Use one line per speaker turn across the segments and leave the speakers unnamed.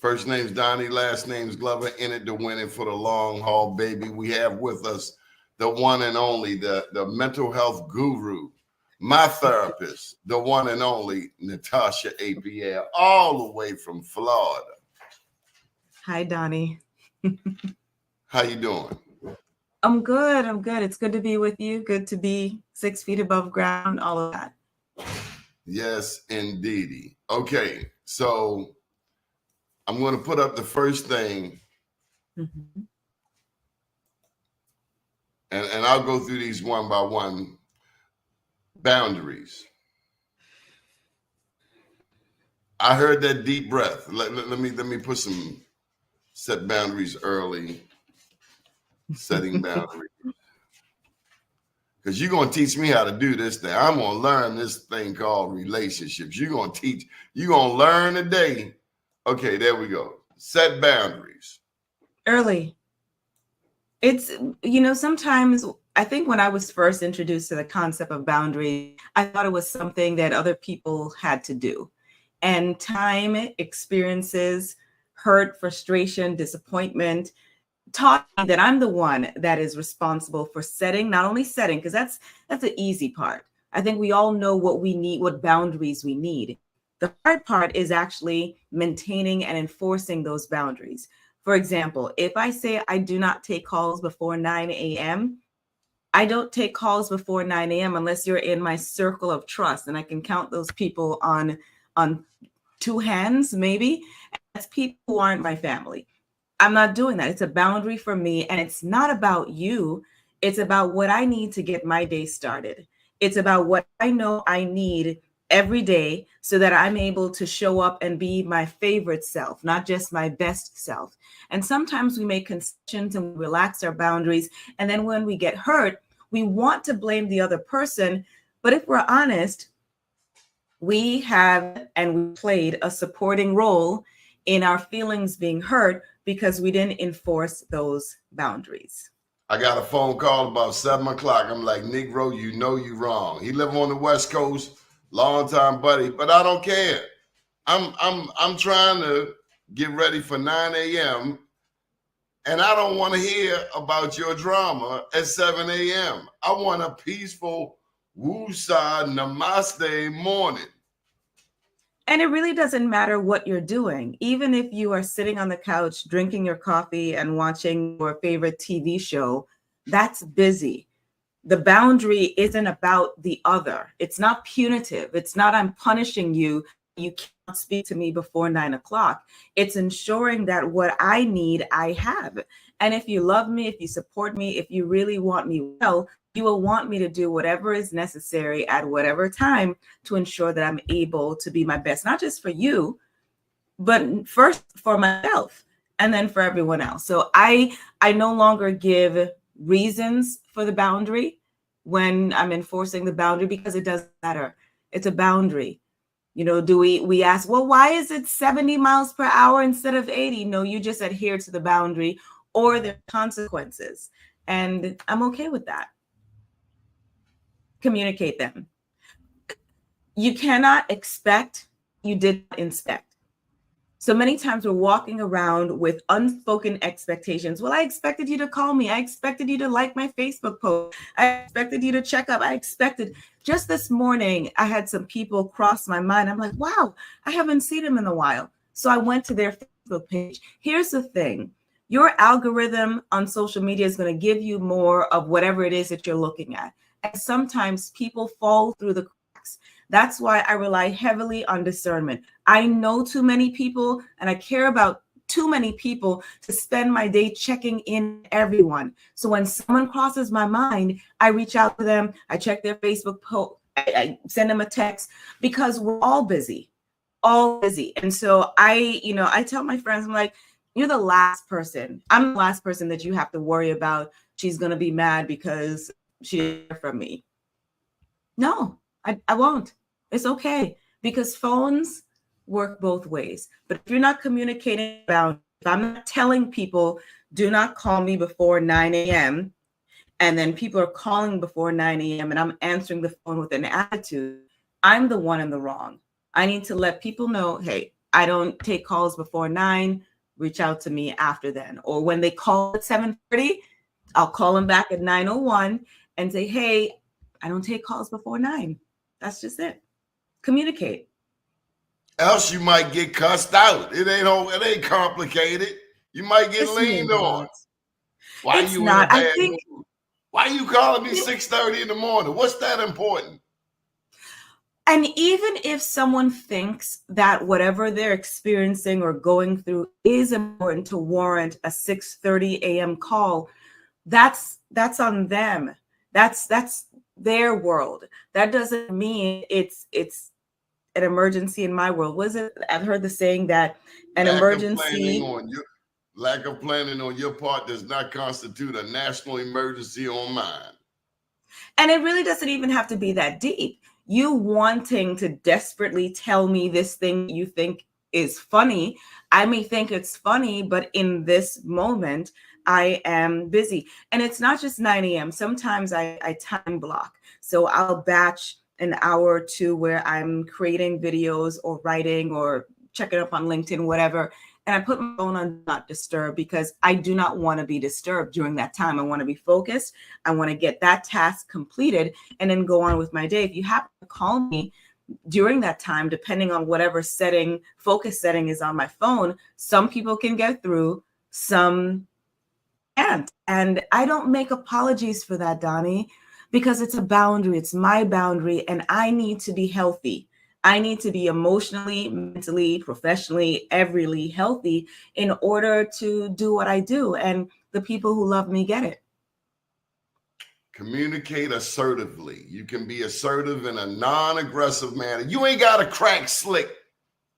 First name's Donnie, last name's Glover. In it to win it for the long haul, baby. We have with us the one and only, the mental health guru, my therapist, the one and only Natasha Pierre, all the way from Florida.
Hi, Donnie.
How you doing?
I'm good. I'm good. It's good to be with you. Good to be 6 feet above ground, all of that.
Yes, indeedy. Okay, so I'm going to put up the first thing,
Mm-hmm.
and I'll go through these one by one. Boundaries. I heard that deep breath. Let me put some set boundaries early. Setting boundaries. Because you're going to teach me how to do this thing. I'm going to learn this thing called relationships. You're going to learn today. Okay, there we go. Set boundaries.
Early. It's, sometimes I think when I was first introduced to the concept of boundaries, I thought it was something that other people had to do. And time, experiences, hurt, frustration, disappointment taught me that I'm the one that is responsible for not only setting, because that's the easy part. I think we all know what we need, what boundaries we need. The hard part is actually maintaining and enforcing those boundaries. For example, if I say I do not take calls before 9 a.m., I don't take calls before 9 a.m. unless you're in my circle of trust. And I can count those people on two hands, maybe. That's people who aren't my family. I'm not doing that. It's a boundary for me. And it's not about you. It's about what I need to get my day started. It's about what I know I need every day so that I'm able to show up and be my favorite self, not just my best self. And sometimes we make concessions and we relax our boundaries. And then when we get hurt, we want to blame the other person. But if we're honest, we have and we played a supporting role in our feelings being hurt because we didn't enforce those boundaries.
I got a phone call about 7 o'clock. I'm like, Negro, you know you wrong. He live on the West Coast, long time buddy, but I don't care. I'm trying to get ready for 9 a.m. and I don't want to hear about your drama at 7 a.m. I want a peaceful woosah namaste morning.
And it really doesn't matter what you're doing. Even if you are sitting on the couch, drinking your coffee and watching your favorite TV show, that's busy. The boundary isn't about the other. It's not punitive. It's not I'm punishing you. You can't speak to me before 9 o'clock. It's ensuring that what I need, I have. And if you love me, if you support me, if you really want me well, you will want me to do whatever is necessary at whatever time to ensure that I'm able to be my best, not just for you, but first for myself and then for everyone else. So I no longer give reasons for the boundary when I'm enforcing the boundary because it doesn't matter. It's a boundary. Do we ask, well, why is it 70 miles per hour instead of 80? No, you just adhere to the boundary or the consequences. And I'm okay with that. Communicate them. You cannot expect you did not inspect. So many times we're walking around with unspoken expectations. Well, I expected you to call me. I expected you to like my Facebook post. I expected you to check up. Just this morning, I had some people cross my mind. I'm like, wow, I haven't seen them in a while. So I went to their Facebook page. Here's the thing. Your algorithm on social media is going to give you more of whatever it is that you're looking at. And sometimes people fall through the cracks. That's why I rely heavily on discernment. I know too many people and I care about too many people to spend my day checking in everyone. So when someone crosses my mind, I reach out to them. I check their Facebook post. I send them a text because we're all busy. And so I tell my friends, I'm like, you're the last person. I'm the last person that you have to worry about. She's going to be mad because she didn't hear from me. No, I won't. It's okay because phones work both ways. But if you're not communicating about, if I'm not telling people, do not call me before 9 a.m., and then people are calling before 9 a.m. and I'm answering the phone with an attitude, I'm the one in the wrong. I need to let people know, hey, I don't take calls before 9. Reach out to me after then. Or when they call at 7:30, I'll call them back at 9:01 and say, hey, I don't take calls before 9. That's just it. Communicate.
Else you might get cussed out. It ain't complicated. You might get
It's
leaned on.
not.
Why
It's
you in a
not. I
bad
think
mood? Why you calling me 6:30 in the morning? What's that important?
And even if someone thinks that whatever they're experiencing or going through is important to warrant a 6:30 a.m. call, that's on them. That's their world. That doesn't mean it's an emergency in my world. Was it? I've heard the saying that an emergency.
Lack of planning on your part does not constitute a national emergency on mine.
And it really doesn't even have to be that deep. You wanting to desperately tell me this thing you think is funny, I may think it's funny, but in this moment, I am busy. And it's not just 9 a.m. Sometimes I time block. So I'll batch an hour or two where I'm creating videos or writing or checking up on LinkedIn, whatever. And I put my phone on not disturb because I do not want to be disturbed during that time. I want to be focused. I want to get that task completed and then go on with my day. If you happen to call me during that time, depending on whatever focus setting is on my phone, some people can get through, some can't. And I don't make apologies for that, Donnie, because it's a boundary. It's my boundary, and I need to be healthy. I need to be emotionally, mentally, professionally, everyly healthy in order to do what I do. And the people who love me get it.
Communicate assertively. You can be assertive in a non-aggressive manner. You ain't got to crack slick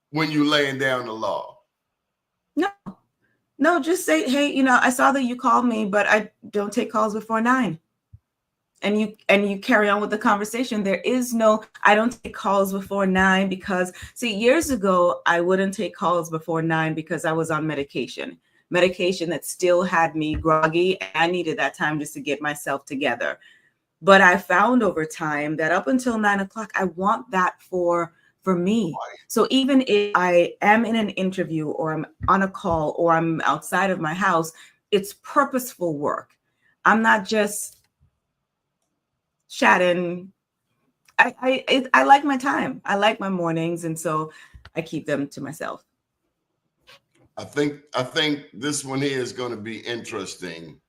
when you laying down the law.
No, just say, hey, I saw that you called me, but I don't take calls before 9. And you carry on with the conversation. There is no, I don't take calls before 9 because, see, years ago, I wouldn't take calls before 9 because I was on medication that still had me groggy. And I needed that time just to get myself together. But I found over time that up until 9 o'clock, I want that for me. So even if I am in an interview or I'm on a call or I'm outside of my house, it's purposeful work. I'm not just chatting. I like my time. I like my mornings, and so I keep them to myself.
I think this one here is going to be interesting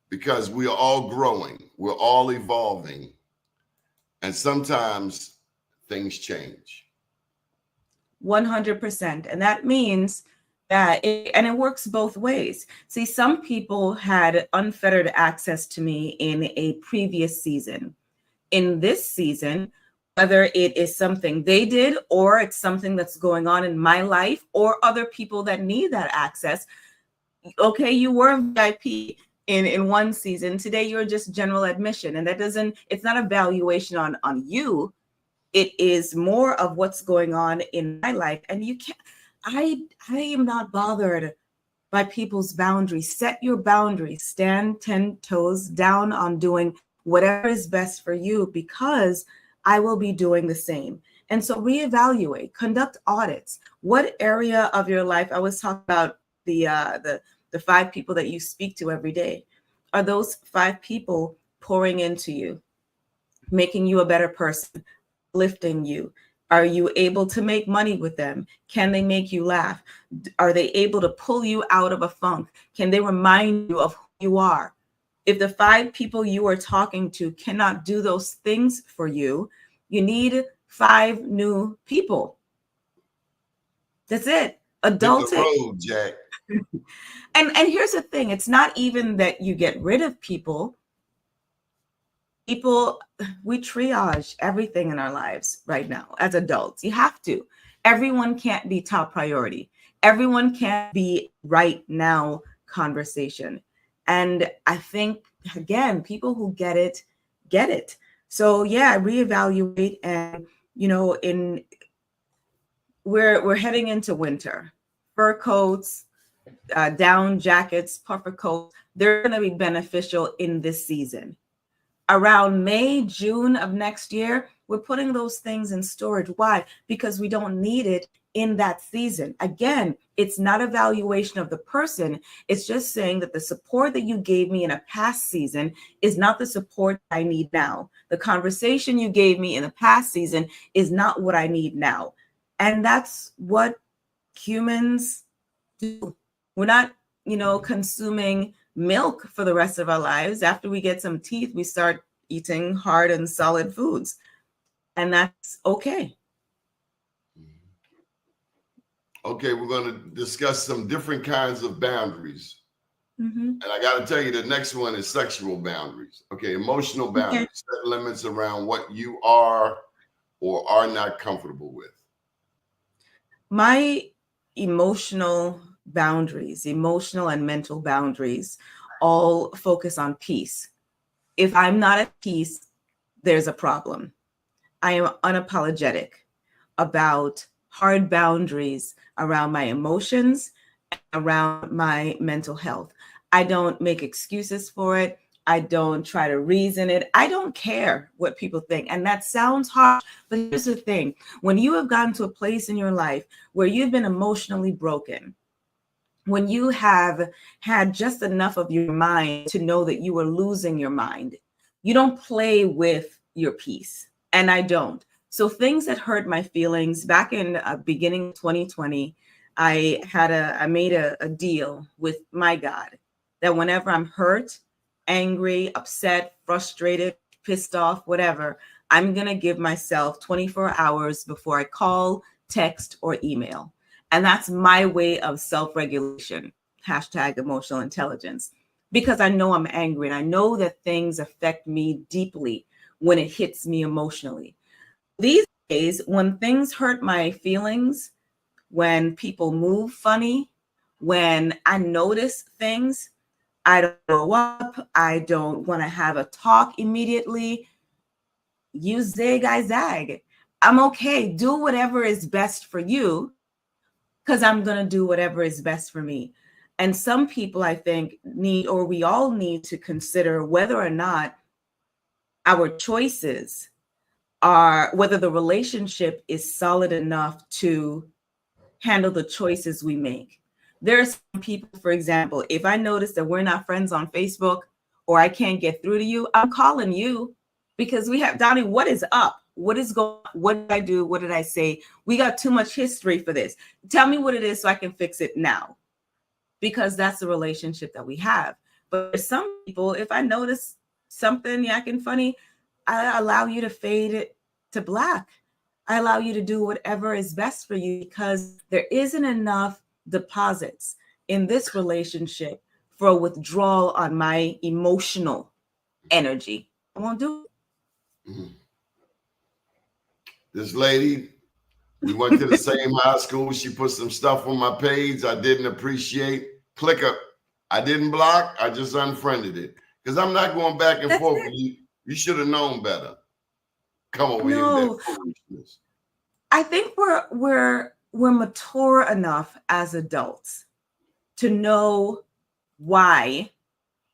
because we are all growing, we're all evolving, and sometimes things change.
100%, and that means that it works both ways. See, some people had unfettered access to me in a previous season. In this season, whether it is something they did or it's something that's going on in my life or other people that need that access. Okay, you were VIP in one season. Today, you're just general admission. And it's not a valuation on you. It is more of what's going on in my life. And you can't, I am not bothered by people's boundaries. Set your boundaries. Stand 10 toes down on doing whatever is best for you, because I will be doing the same. And so reevaluate, conduct audits. What area of your life, I was talking about the 5 people that you speak to every day. Are those 5 people pouring into you, making you a better person, lifting you? Are you able to make money with them? Can they make you laugh? Are they able to pull you out of a funk? Can they remind you of who you are? If the 5 people you are talking to cannot do those things for you, you need 5 new people. That's it. Adulting.
Hit the road, Jack.
And here's the thing. It's not even that you get rid of people. We triage everything in our lives right now as adults. You have to. Everyone can't be top priority. Everyone can't be right now conversation. And I think, again, people who get it, get it. So yeah, reevaluate. And we're heading into winter. Fur coats, down jackets, puffer coats, they're going to be beneficial in this season. Around May, June of next year, We're putting those things in storage. Why? Because we don't need it in that season. Again, it's not a valuation of the person. It's just saying that the support that you gave me in a past season is not the support I need now. The conversation you gave me in the past season is not what I need now. And that's what humans do. We're not, consuming milk for the rest of our lives. After we get some teeth, we start eating hard and solid foods. And that's okay.
Okay, we're going to discuss some different kinds of boundaries. And I got to tell you, the next one is sexual boundaries. Okay, emotional boundaries. Okay. Set limits around what you are or are not comfortable with.
My emotional boundaries, emotional and mental boundaries, all focus on peace. If I'm not at peace, there's a problem. I am unapologetic about hard boundaries around my emotions, around my mental health. I don't make excuses for it. I don't try to reason it. I don't care what people think. And that sounds harsh, but here's the thing. When you have gotten to a place in your life where you've been emotionally broken, when you have had just enough of your mind to know that you are losing your mind, you don't play with your peace. And I don't. So things that hurt my feelings back in beginning 2020, I made a deal with my God that whenever I'm hurt, angry, upset, frustrated, pissed off, whatever, I'm going to give myself 24 hours before I call, text, or email. And that's my way of self-regulation, #emotional intelligence, because I know I'm angry and I know that things affect me deeply when it hits me emotionally. These days, when things hurt my feelings, when people move funny, when I notice things, I don't grow up. I don't want to have a talk immediately. You zig, I zag. I'm okay. Do whatever is best for you because I'm going to do whatever is best for me. And some people, I think, we all need to consider whether or not our choices are, whether the relationship is solid enough to handle the choices we make. There are some people, for example, if I notice that we're not friends on Facebook or I can't get through to you, I'm calling you because Donnie, what is up? What is going on? What did I do? What did I say? We got too much history for this. Tell me what it is so I can fix it now, because that's the relationship that we have. But for some people, if I notice something acting funny, I allow you to fade it to black. I allow you to do whatever is best for you because there isn't enough deposits in this relationship for a withdrawal on my emotional energy. I won't do it.
Mm-hmm. This lady, we went to the same high school. She put some stuff on my page I didn't appreciate. Click up. I didn't block. I just unfriended it because I'm not going back and forth with you. You should have known better. Come over here with that foolishness.
I think we're mature enough as adults to know why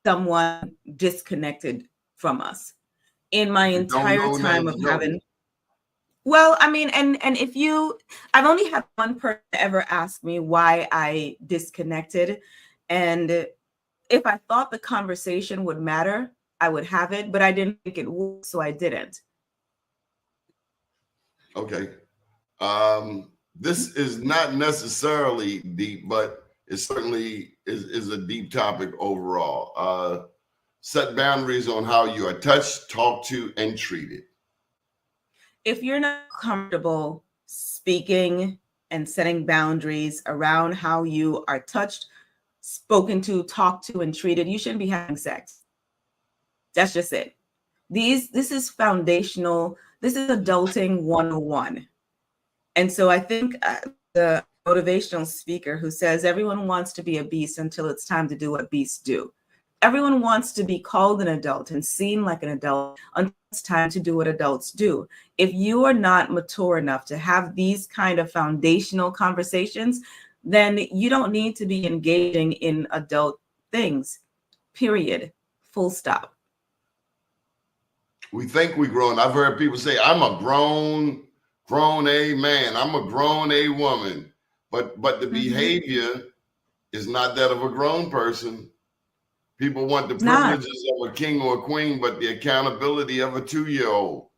someone disconnected from us. In my entire time of having, well, I mean, and if I've only had one person ever ask me why I disconnected, and if I thought the conversation would matter, I would have it, but I didn't think it would, so I didn't.
Okay. This is not necessarily deep, but it certainly is a deep topic overall. Set boundaries on how you are touched, talked to, and treated.
If you're not comfortable speaking and setting boundaries around how you are touched, spoken to, talked to, and treated, you shouldn't be having sex. That's just it. This is foundational. This is adulting 101. And so I think the motivational speaker who says everyone wants to be a beast until it's time to do what beasts do. Everyone wants to be called an adult and seen like an adult until it's time to do what adults do. If you are not mature enough to have these kind of foundational conversations, then you don't need to be engaging in adult things, period, full stop.
We think we're grown. I've heard people say, I'm a grown A man. I'm a grown A woman. But the
Mhm.
behavior is not that of a grown person. People want the
It's not.
privileges of a king or a queen, but the accountability of a 2-year-old.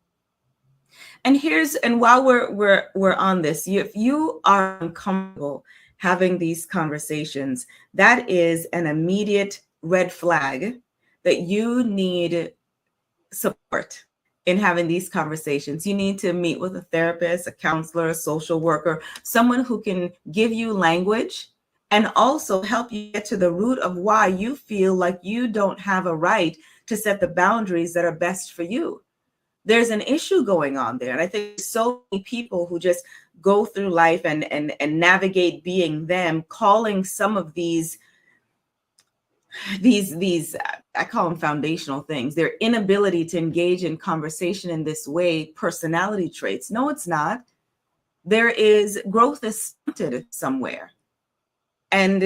And while we're on this, if you are uncomfortable having these conversations, that is an immediate red flag that you need support in having these conversations. You need to meet with a therapist, a counselor, a social worker, someone who can give you language and also help you get to the root of why you feel like you don't have a right to set the boundaries that are best for you. There's an issue going on there. And I think so many people who just go through life and navigate being them, calling some of these I call them foundational things, their inability to engage in conversation in this way, personality traits. No, it's not. There is growth is stunted somewhere, and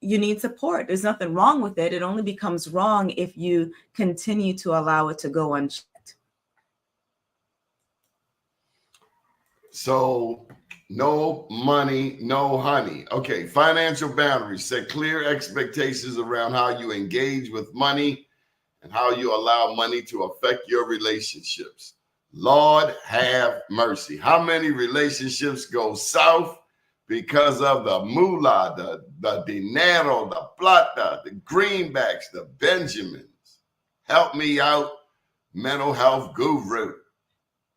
you need support. There's nothing wrong with it. It only becomes wrong if you continue to allow it to go unchecked.
So no money, no honey. Okay, financial boundaries. Set clear expectations around how you engage with money and how you allow money to affect your relationships. Lord have mercy. How many relationships go south because of the moolah, the dinero, the plata, the greenbacks, the Benjamins? Help me out, mental health guru.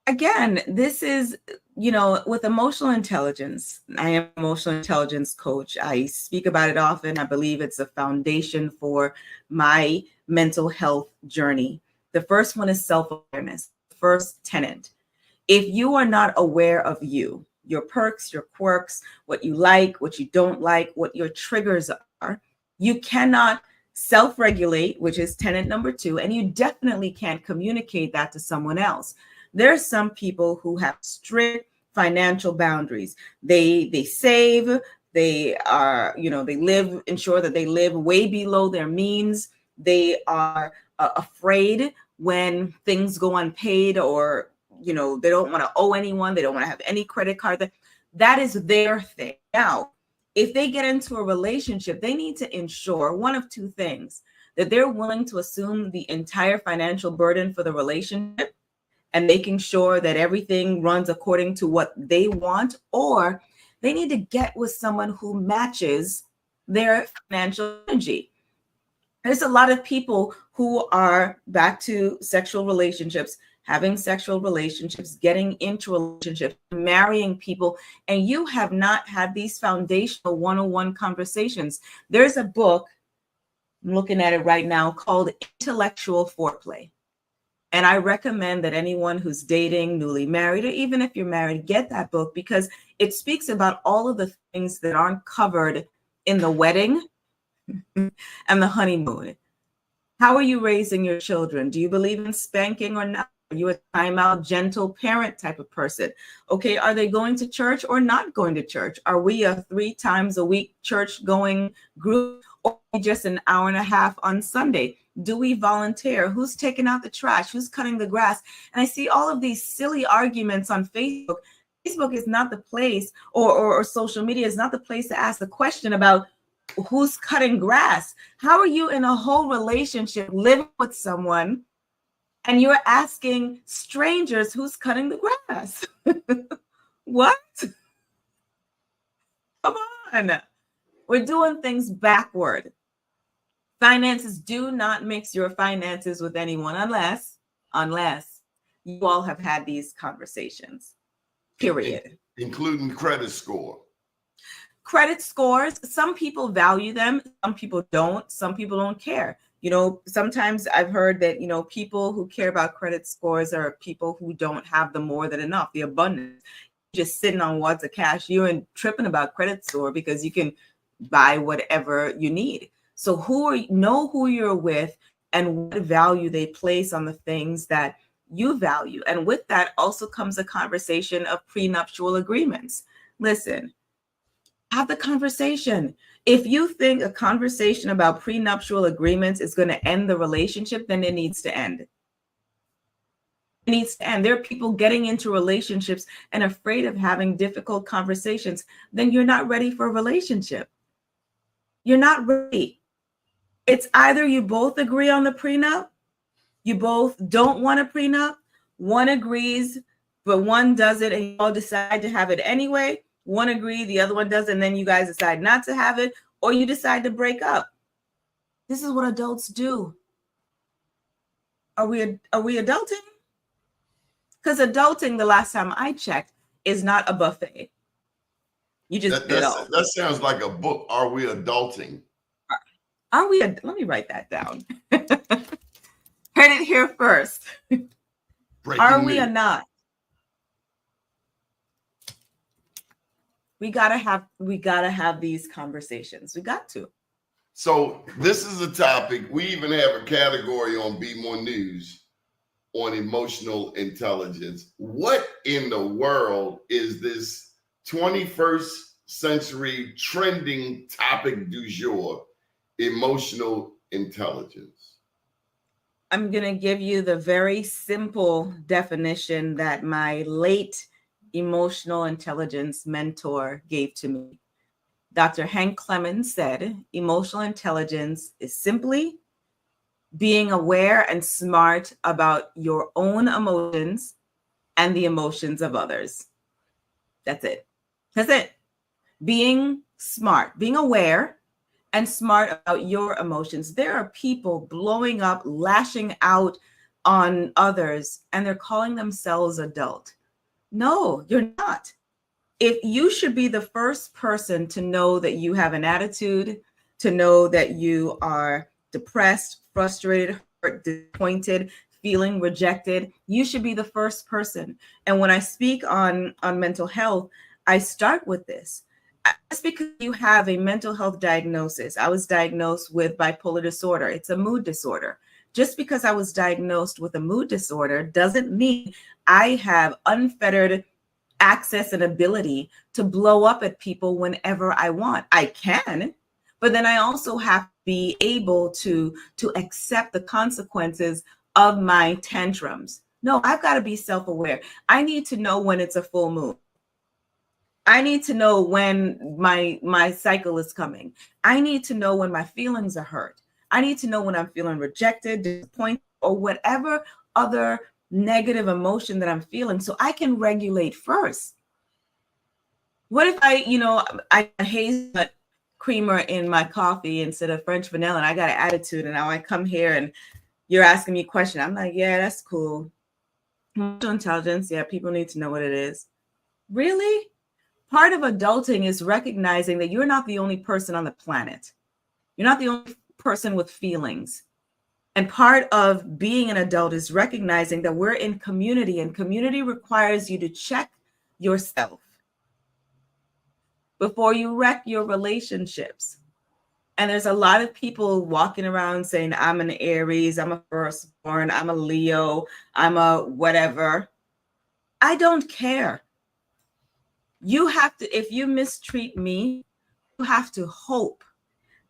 Again, this is, with emotional intelligence. I am an emotional intelligence coach. I speak about it often. I believe it's a foundation for my mental health journey. The first one is self-awareness. First tenet. If you are not aware of you, your perks, your quirks, what you like, what you don't like, what your triggers are, you cannot self-regulate, which is tenet number 2, and you definitely can't communicate that to someone else. There's some people who have strict financial boundaries. They save, they are, they ensure that they live way below their means. They are afraid when things go unpaid, or they don't want to owe anyone, they don't want to have any credit card. That is their thing. Now, if they get into a relationship, they need to ensure one of two things: that they're willing to assume the entire financial burden for the relationship and making sure that everything runs according to what they want, or they need to get with someone who matches their financial energy. There's a lot of people who are back to sexual relationships, having sexual relationships, getting into relationships, marrying people, and you have not had these foundational one-on-one conversations. There's a book, I'm looking at it right now, called Intellectual Foreplay. And I recommend that anyone who's dating, newly married, or even if you're married, get that book, because it speaks about all of the things that aren't covered in the wedding and the honeymoon. How are you raising your children? Do you believe in spanking or not? Are you a timeout, gentle parent type of person? Okay, are they going to church or not going to church? Are we a 3 times a week church going group, or just an hour and a half on Sunday? Do we volunteer? Who's taking out the trash? Who's cutting the grass? And I see all of these silly arguments on Facebook. Facebook is not the place, or social media is not the place to ask the question about who's cutting grass. How are you in a whole relationship living with someone and you're asking strangers who's cutting the grass? What? Come on. We're doing things backward. Finances, do not mix your finances with anyone unless you all have had these conversations. Period.
Including credit score.
Credit scores, some people value them, some people don't, some people don't care. Sometimes I've heard that, people who care about credit scores are people who don't have the more than enough, the abundance. Just sitting on wads of cash, you ain't tripping about credit score because you can buy whatever you need. So know who you're with and what value they place on the things that you value. And with that also comes a conversation of prenuptial agreements. Listen, have the conversation. If you think a conversation about prenuptial agreements is going to end the relationship, then it needs to end. It needs to end. There are people getting into relationships and afraid of having difficult conversations. Then you're not ready for a relationship. You're not ready. It's either you both agree on the prenup, you both don't want a prenup, one agrees, but one doesn't, and you all decide to have it anyway. One agrees, the other one doesn't, and then you guys decide not to have it, or you decide to break up. This is what adults do. Are we adulting? Because adulting, the last time I checked, is not a buffet. You just get all.
That sounds like a book. Are we adulting?
Are we? Let me write that down. Heard it here first. Are we or not? We gotta have these conversations. We got to.
So this is a topic. We even have a category on Be More News on emotional intelligence. What in the world is this 21st century trending topic du jour? Emotional intelligence.
I'm going to give you the very simple definition that my late emotional intelligence mentor gave to me. Dr. Hank Clemens said, emotional intelligence is simply being aware and smart about your own emotions and the emotions of others. That's it. That's it. Being smart, being aware and smart about your emotions. There are people blowing up, lashing out on others, and they're calling themselves adult. No, you're not. If you should be the first person to know that you have an attitude, to know that you are depressed, frustrated, hurt, disappointed, feeling rejected, you should be the first person. And when I speak on mental health, I start with this. Just because you have a mental health diagnosis, I was diagnosed with bipolar disorder. It's a mood disorder. Just because I was diagnosed with a mood disorder doesn't mean I have unfettered access and ability to blow up at people whenever I want. I can, but then I also have to be able to accept the consequences of my tantrums. No, I've got to be self-aware. I need to know when it's a full moon. I need to know when my cycle is coming. I need to know when my feelings are hurt. I need to know when I'm feeling rejected, disappointed, or whatever other negative emotion that I'm feeling, so I can regulate first. What if I hazelnut creamer in my coffee instead of French vanilla, and I got an attitude, and now I come here and you're asking me a question. I'm like, yeah, that's cool. Emotional intelligence, yeah, people need to know what it is. Really? Part of adulting is recognizing that you're not the only person on the planet. You're not the only person with feelings. And part of being an adult is recognizing that we're in community, and community requires you to check yourself before you wreck your relationships. And there's a lot of people walking around saying, I'm an Aries, I'm a firstborn, I'm a Leo, I'm a whatever. I don't care. You have to, if you mistreat me, you have to hope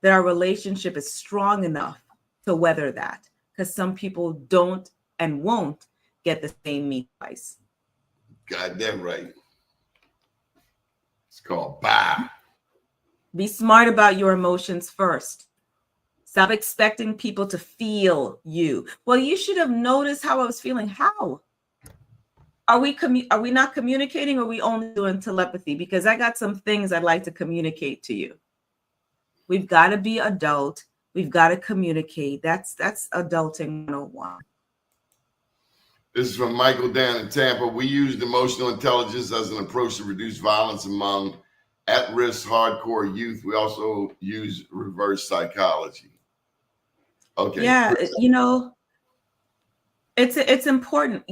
that our relationship is strong enough to weather that, because some people don't and won't get the same me twice.
Goddamn right. It's called bye.
Be smart about your emotions first. Stop expecting people to feel you. Well, you should have noticed how I was feeling. How? Are we not communicating, or are we only doing telepathy? Because I got some things I'd like to communicate to you. We've got to be adult. We've got to communicate. That's adulting 101.
This is from Michael down in Tampa. We used emotional intelligence as an approach to reduce violence among at-risk hardcore youth. We also use reverse psychology. Okay.
Yeah, it's important.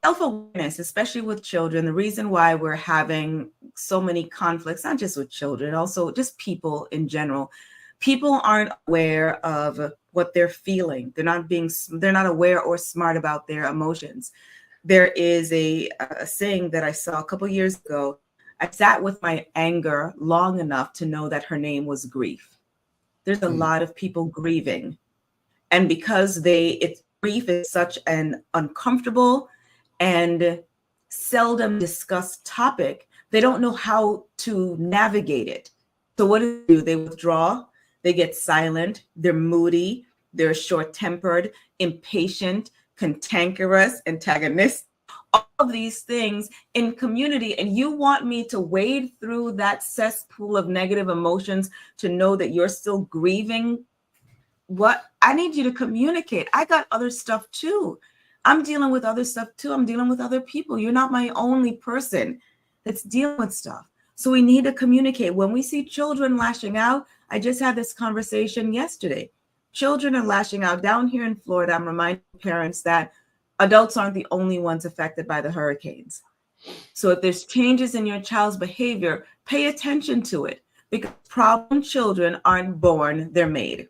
Self-awareness, especially with children. The reason why we're having so many conflicts, not just with children, also just people in general. People aren't aware of what they're feeling. They're not aware or smart about their emotions. There is a saying that I saw a couple years ago. I sat with my anger long enough to know that her name was grief. There's a lot of people grieving. And because grief is such an uncomfortable and seldom discussed topic, they don't know how to navigate it. So what do? They withdraw, they get silent, they're moody, they're short-tempered, impatient, cantankerous, antagonistic, all of these things in community. And you want me to wade through that cesspool of negative emotions to know that you're still grieving? What? I need you to communicate. I got other stuff too. I'm dealing with other stuff too. I'm dealing with other people. You're not my only person that's dealing with stuff. So we need to communicate. When we see children lashing out, I just had this conversation yesterday. Children are lashing out down here in Florida. I'm reminding parents that adults aren't the only ones affected by the hurricanes. So if there's changes in your child's behavior, pay attention to it, because problem children aren't born, they're made.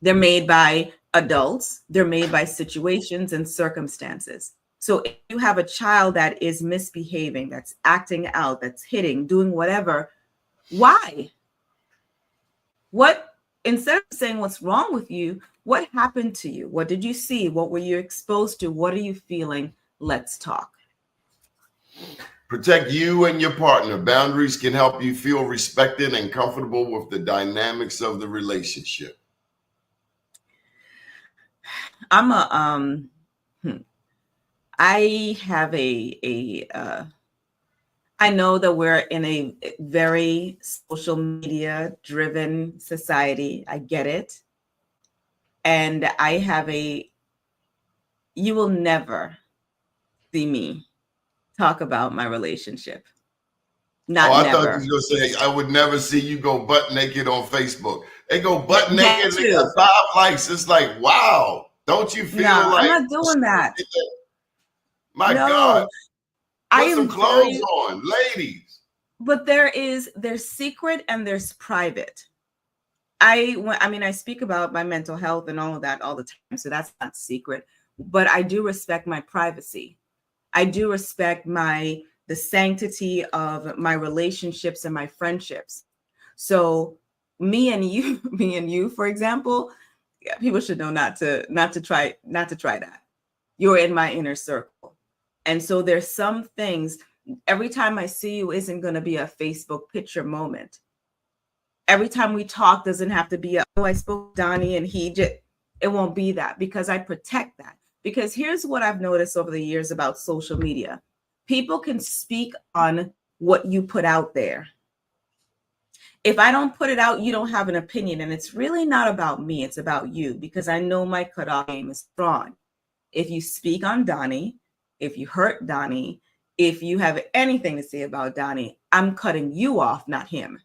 They're made by adults. They're made by situations and circumstances. So if you have a child that is misbehaving, that's acting out, that's hitting, doing whatever, why? What, instead of saying what's wrong with you, what happened to you? What did you see? What were you exposed to? What are you feeling? Let's talk.
Protect you and your partner. Boundaries can help you feel respected and comfortable with the dynamics of the relationship.
I have I know that we're in a very social media driven society. I get it. And I have you will never see me talk about my relationship. Not
I
never.
thought you were going to say, I would never see you go butt naked on Facebook. They go butt naked and they got 5 likes. It's like, wow. Don't you feel like
I'm not doing that?
My God. Put some clothes on, ladies.
But there's secret and there's private. I speak about my mental health and all of that all the time, so that's not secret. But I do respect my privacy. I do respect the sanctity of my relationships and my friendships. So me and you, for example, yeah, people should know not to try that. You're in my inner circle. And so there's some things, every time I see you isn't going to be a Facebook picture moment. Every time we talk doesn't have to be I spoke to Donnie and it won't be that, because I protect that. Because here's what I've noticed over the years about social media. People can speak on what you put out there. If I don't put it out, you don't have an opinion. And it's really not about me. It's about you, because I know my cutoff game is strong. If you speak on Donnie, if you hurt Donnie, if you have anything to say about Donnie, I'm cutting you off, not him.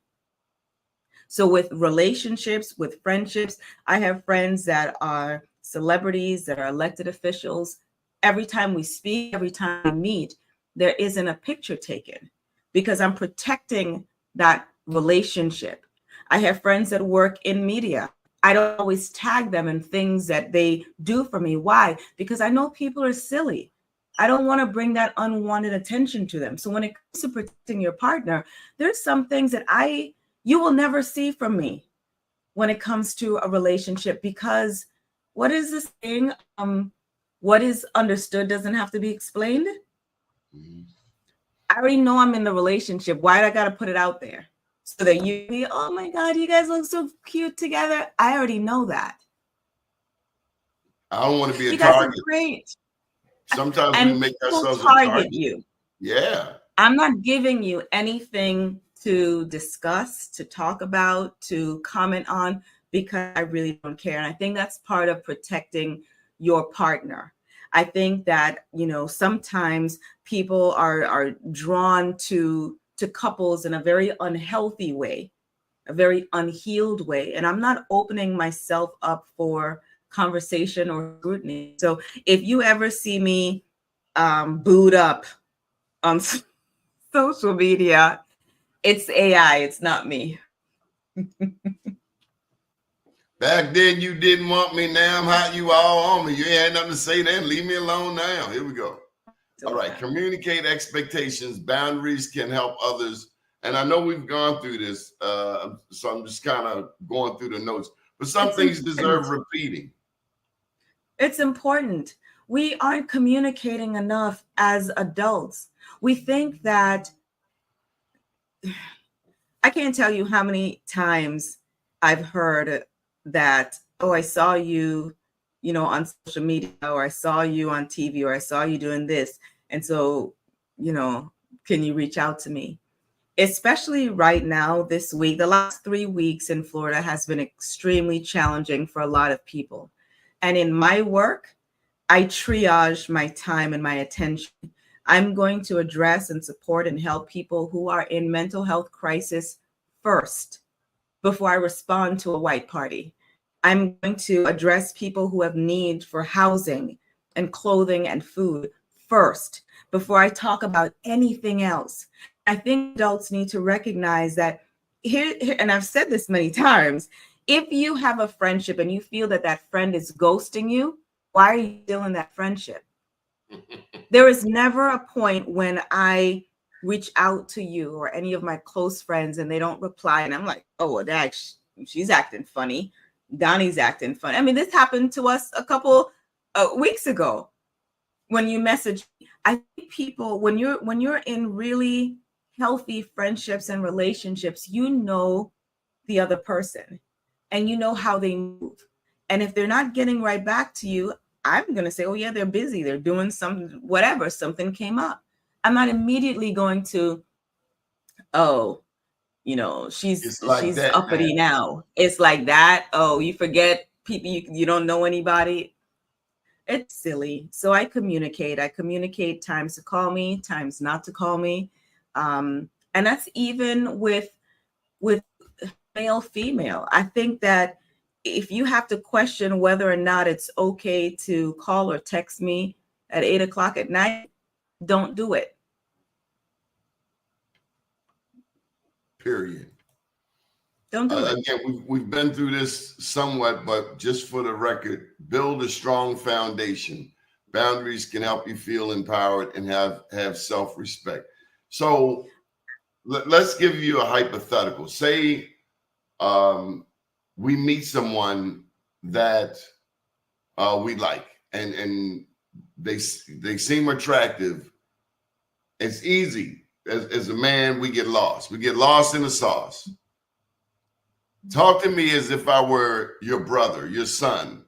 So with relationships, with friendships, I have friends that are celebrities, that are elected officials. Every time we speak, every time we meet, there isn't a picture taken, because I'm protecting that relationship. I have friends that work in media. I don't always tag them in things that they do for me. Why? Because I know people are silly. I don't want to bring that unwanted attention to them. So when it comes to protecting your partner, there's some things that you will never see from me when it comes to a relationship, because what is this thing? What is understood doesn't have to be explained. Mm-hmm. I already know I'm in the relationship. Why do I got to put it out there? So that you be, oh my God, you guys look so cute together. I already know that.
I don't want to be a
target.
You
guys are great.
Sometimes we make ourselves a target.
You.
Yeah.
I'm not giving you anything to discuss, to talk about, to comment on, because I really don't care. And I think that's part of protecting your partner. I think that, sometimes people are drawn to couples in a very unhealthy way, a very unhealed way. And I'm not opening myself up for conversation or scrutiny. So if you ever see me booed up on social media, it's AI, it's not me.
Back then you didn't want me, now I'm hot, you all on me. You ain't had nothing to say then, leave me alone now. Here we go. All right, communicate expectations. Boundaries can help others. And I know we've gone through this, so I'm just kind of going through the notes. But some things deserve repeating.
It's important. we aren't communicating enough as adults. We think that, I can't tell you how many times I've heard that, oh, I saw you, on social media, or I saw you on TV, or I saw you doing this. And so, can you reach out to me? Especially right now, this week, the last 3 weeks in Florida has been extremely challenging for a lot of people. And in my work, I triage my time and my attention. I'm going to address and support and help people who are in mental health crisis first before I respond to a white party. I'm going to address people who have need for housing and clothing and food first before I talk about anything else. I think adults need to recognize that here, and I've said this many times, if you have a friendship and you feel that that friend is ghosting you, why are you still in that friendship? There is never a point when I reach out to you or any of my close friends and they don't reply. And I'm like, oh, well, that she's acting funny. Donnie's acting funny. I mean, this happened to us a couple weeks ago when you message. I think people, when you're in really healthy friendships and relationships, you know the other person and you know how they move. And if they're not getting right back to you, I'm going to say, oh, yeah, they're busy. They're doing something, whatever, something came up. I'm not immediately going to, oh, she's
like that,
uppity
man.
now. It's like that. Oh, you forget people, you don't know anybody. It's silly. So I communicate times to call me, times not to call me. And that's even with male, female. I think that if you have to question whether or not it's okay to call or text me at 8 o'clock at night, don't do it.
Period.
Don't do it.
Again, we've been through this somewhat, but just for the record, build a strong foundation. Boundaries can help you feel empowered and have self-respect. So let's give you a hypothetical. Say we meet someone that we like, and they seem attractive. It's easy. As a man, we get lost. We get lost in the sauce. Talk to me as if I were your brother, your son,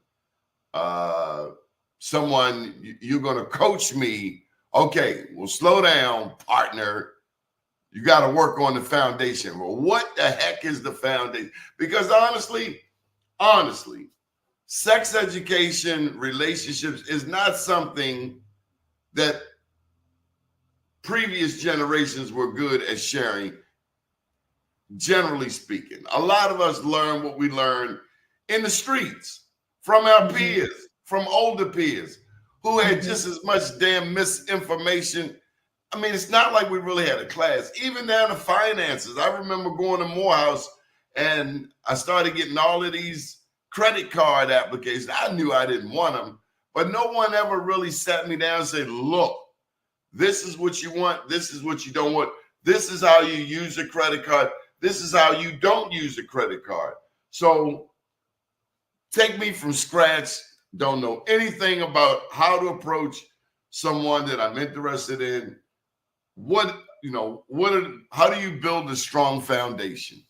someone you're going to coach me. Okay, well, slow down, partner. You got to work on the foundation. Well, what the heck is the foundation? Because honestly, sex education, relationships is not something that previous generations were good at sharing. Generally speaking, a lot of us learn what we learn in the streets from our peers, from older peers who had just as much damn misinformation. I mean, it's not like we really had a class, even down to finances. I remember going to Morehouse and I started getting all of these credit card applications. I knew I didn't want them, but no one ever really sat me down and said, look, this is what you want. This is what you don't want. This is how you use a credit card. This is how you don't use a credit card. So take me from scratch. Don't know anything about how to approach someone that I'm interested in. How do you build a strong foundation?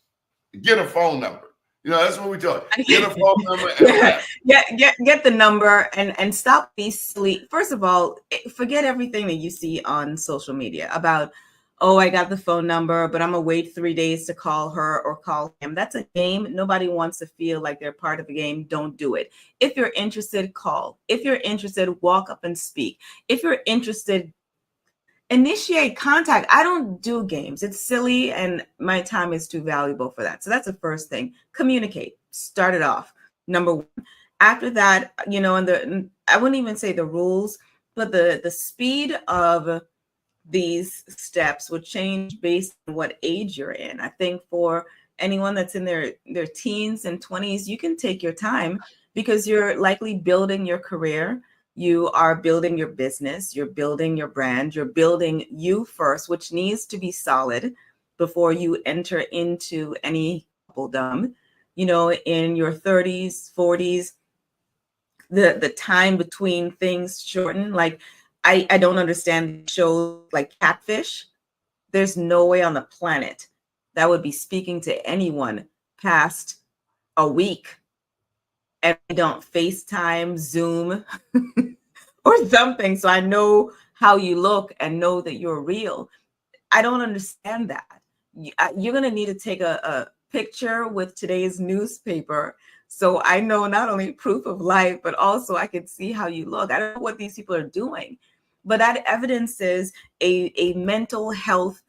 Get a phone number. That's what we talk. Get a phone number and
get the number and stop these silly. First of all, forget everything that you see on social media about, oh, I got the phone number, but I'm gonna wait 3 days to call her or call him. That's a game. Nobody wants to feel like they're part of a game. Don't do it. If you're interested, call. If you're interested, walk up and speak. If you're interested, initiate contact. I don't do games. It's silly and my time is too valuable for that. So that's the first thing. Communicate. Start it off. Number one. After that, and I wouldn't even say the rules, but the speed of these steps would change based on what age you're in. I think for anyone that's in their teens and 20s, you can take your time because you're likely building your career. You are building your business, you're building your brand, you're building you first, which needs to be solid before you enter into any coupledom. In your 30s, 40s, the time between things shorten. Like I don't understand shows like Catfish. There's no way on the planet that would be speaking to anyone past a week, and we don't FaceTime, Zoom, or something, so I know how you look and know that you're real. I don't understand that. You're going to need to take a picture with today's newspaper, so I know not only proof of life, but also I can see how you look. I don't know what these people are doing, but that evidences a mental health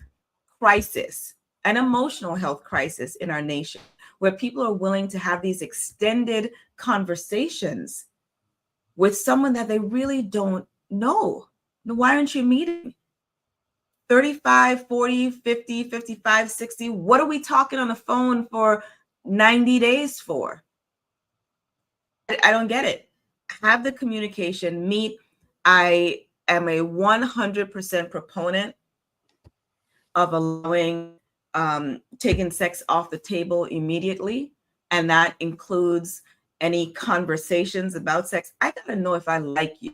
crisis, an emotional health crisis in our nation, where people are willing to have these extended conversations with someone that they really don't know. Why aren't you meeting? 35, 40, 50, 55, 60. What are we talking on the phone for 90 days for? I don't get it. Have the communication, meet. I am a 100% proponent of allowing taking sex off the table immediately. And that includes any conversations about sex. I got to know if I like you.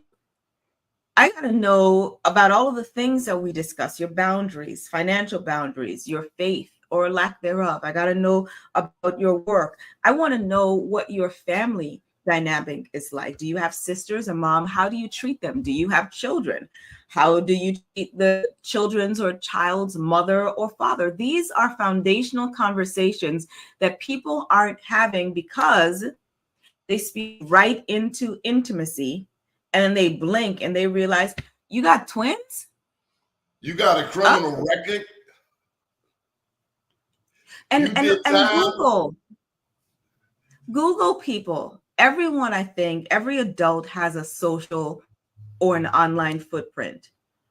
I got to know about all of the things that we discuss, your boundaries, financial boundaries, your faith or lack thereof. I got to know about your work. I want to know what your family dynamic is like. Do you have sisters, a mom? How do you treat them? Do you have children? How do you treat the children's or child's mother or father? These are foundational conversations that people aren't having because they speak right into intimacy, and then they blink and they realize, you got twins?
You got a criminal record?
And
did time?
Google people. Everyone, I think, every adult has a social or an online footprint.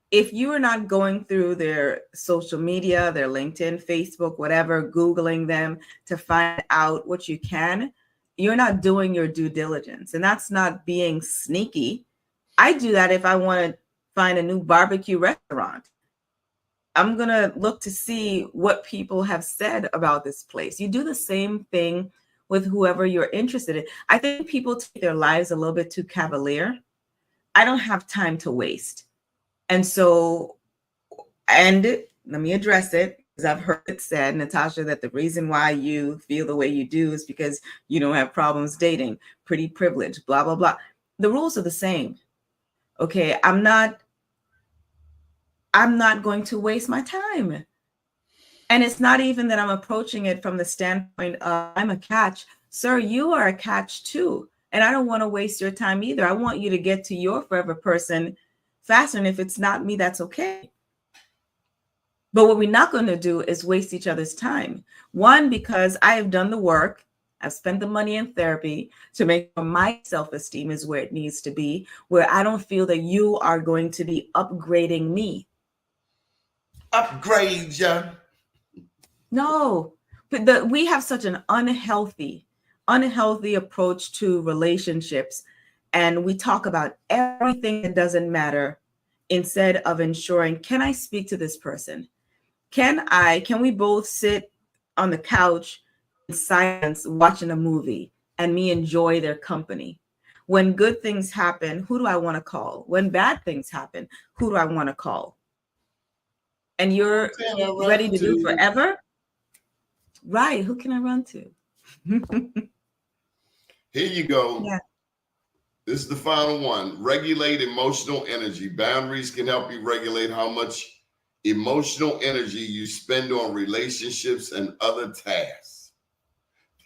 If you are not going through their social media, their LinkedIn, Facebook, whatever, Googling them to find out what you can, you're not doing your due diligence. And that's not being sneaky. I do that if I want to find a new barbecue restaurant. I'm going to look to see what people have said about this place. You do the same thing with whoever you're interested in. I think people take their lives a little bit too cavalier. I don't have time to waste. And so, and let me address it, because I've heard it said, Natasha, that the reason why you feel the way you do is because you don't have problems dating, pretty privileged, blah, blah, blah. The rules are the same. Okay, I'm not going to waste my time. And it's not even that I'm approaching it from the standpoint of I'm a catch. Sir, you are a catch too. And I don't want to waste your time either. I want you to get to your forever person faster. And if it's not me, that's okay. But what we're not going to do is waste each other's time. One, because I have done the work. I've spent the money in therapy to make sure my self-esteem is where it needs to be, where I don't feel that you are going to be upgrading me.
Upgrade you.
No, but we have such an unhealthy approach to relationships. And we talk about everything that doesn't matter instead of ensuring, can I speak to this person? Can we both sit on the couch in silence watching a movie and me enjoy their company? When good things happen, who do I want to call? When bad things happen, who do I want to call? And you're ready to do forever? Right. Who can I run to?
Here you go.
Yeah.
This is the final one. Regulate emotional energy. Boundaries can help you regulate how much emotional energy you spend on relationships and other tasks.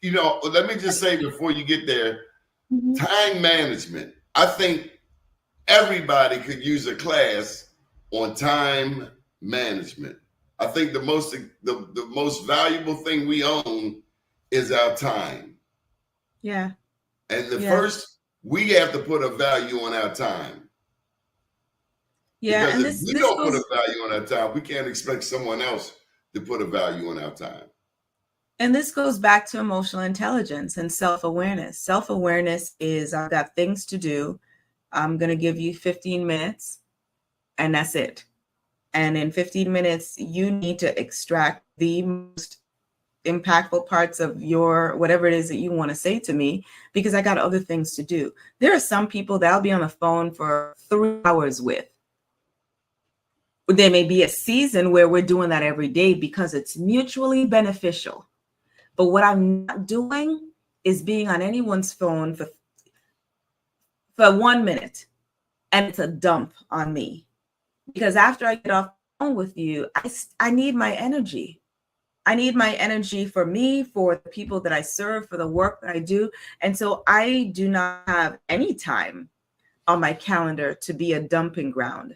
You know, let me just say before you get there, time management. I think everybody could use a class on time management. I think the most valuable thing we own is our time.
Yeah.
And first, we have to put a value on our time.
Yeah.
Because
And
if we don't put a value on our time, we can't expect someone else to put a value on our time.
And this goes back to emotional intelligence and self-awareness. Self-awareness is, I've got things to do. I'm going to give you 15 minutes and that's it. And in 15 minutes, you need to extract the most impactful parts of your whatever it is that you want to say to me, because I got other things to do. There are some people that I'll be on the phone for 3 hours with. There may be a season where we're doing that every day because it's mutually beneficial. But what I'm not doing is being on anyone's phone for 1 minute, and it's a dump on me. Because after I get off the phone with you, I need my energy. I need my energy for me, for the people that I serve, for the work that I do. And so I do not have any time on my calendar to be a dumping ground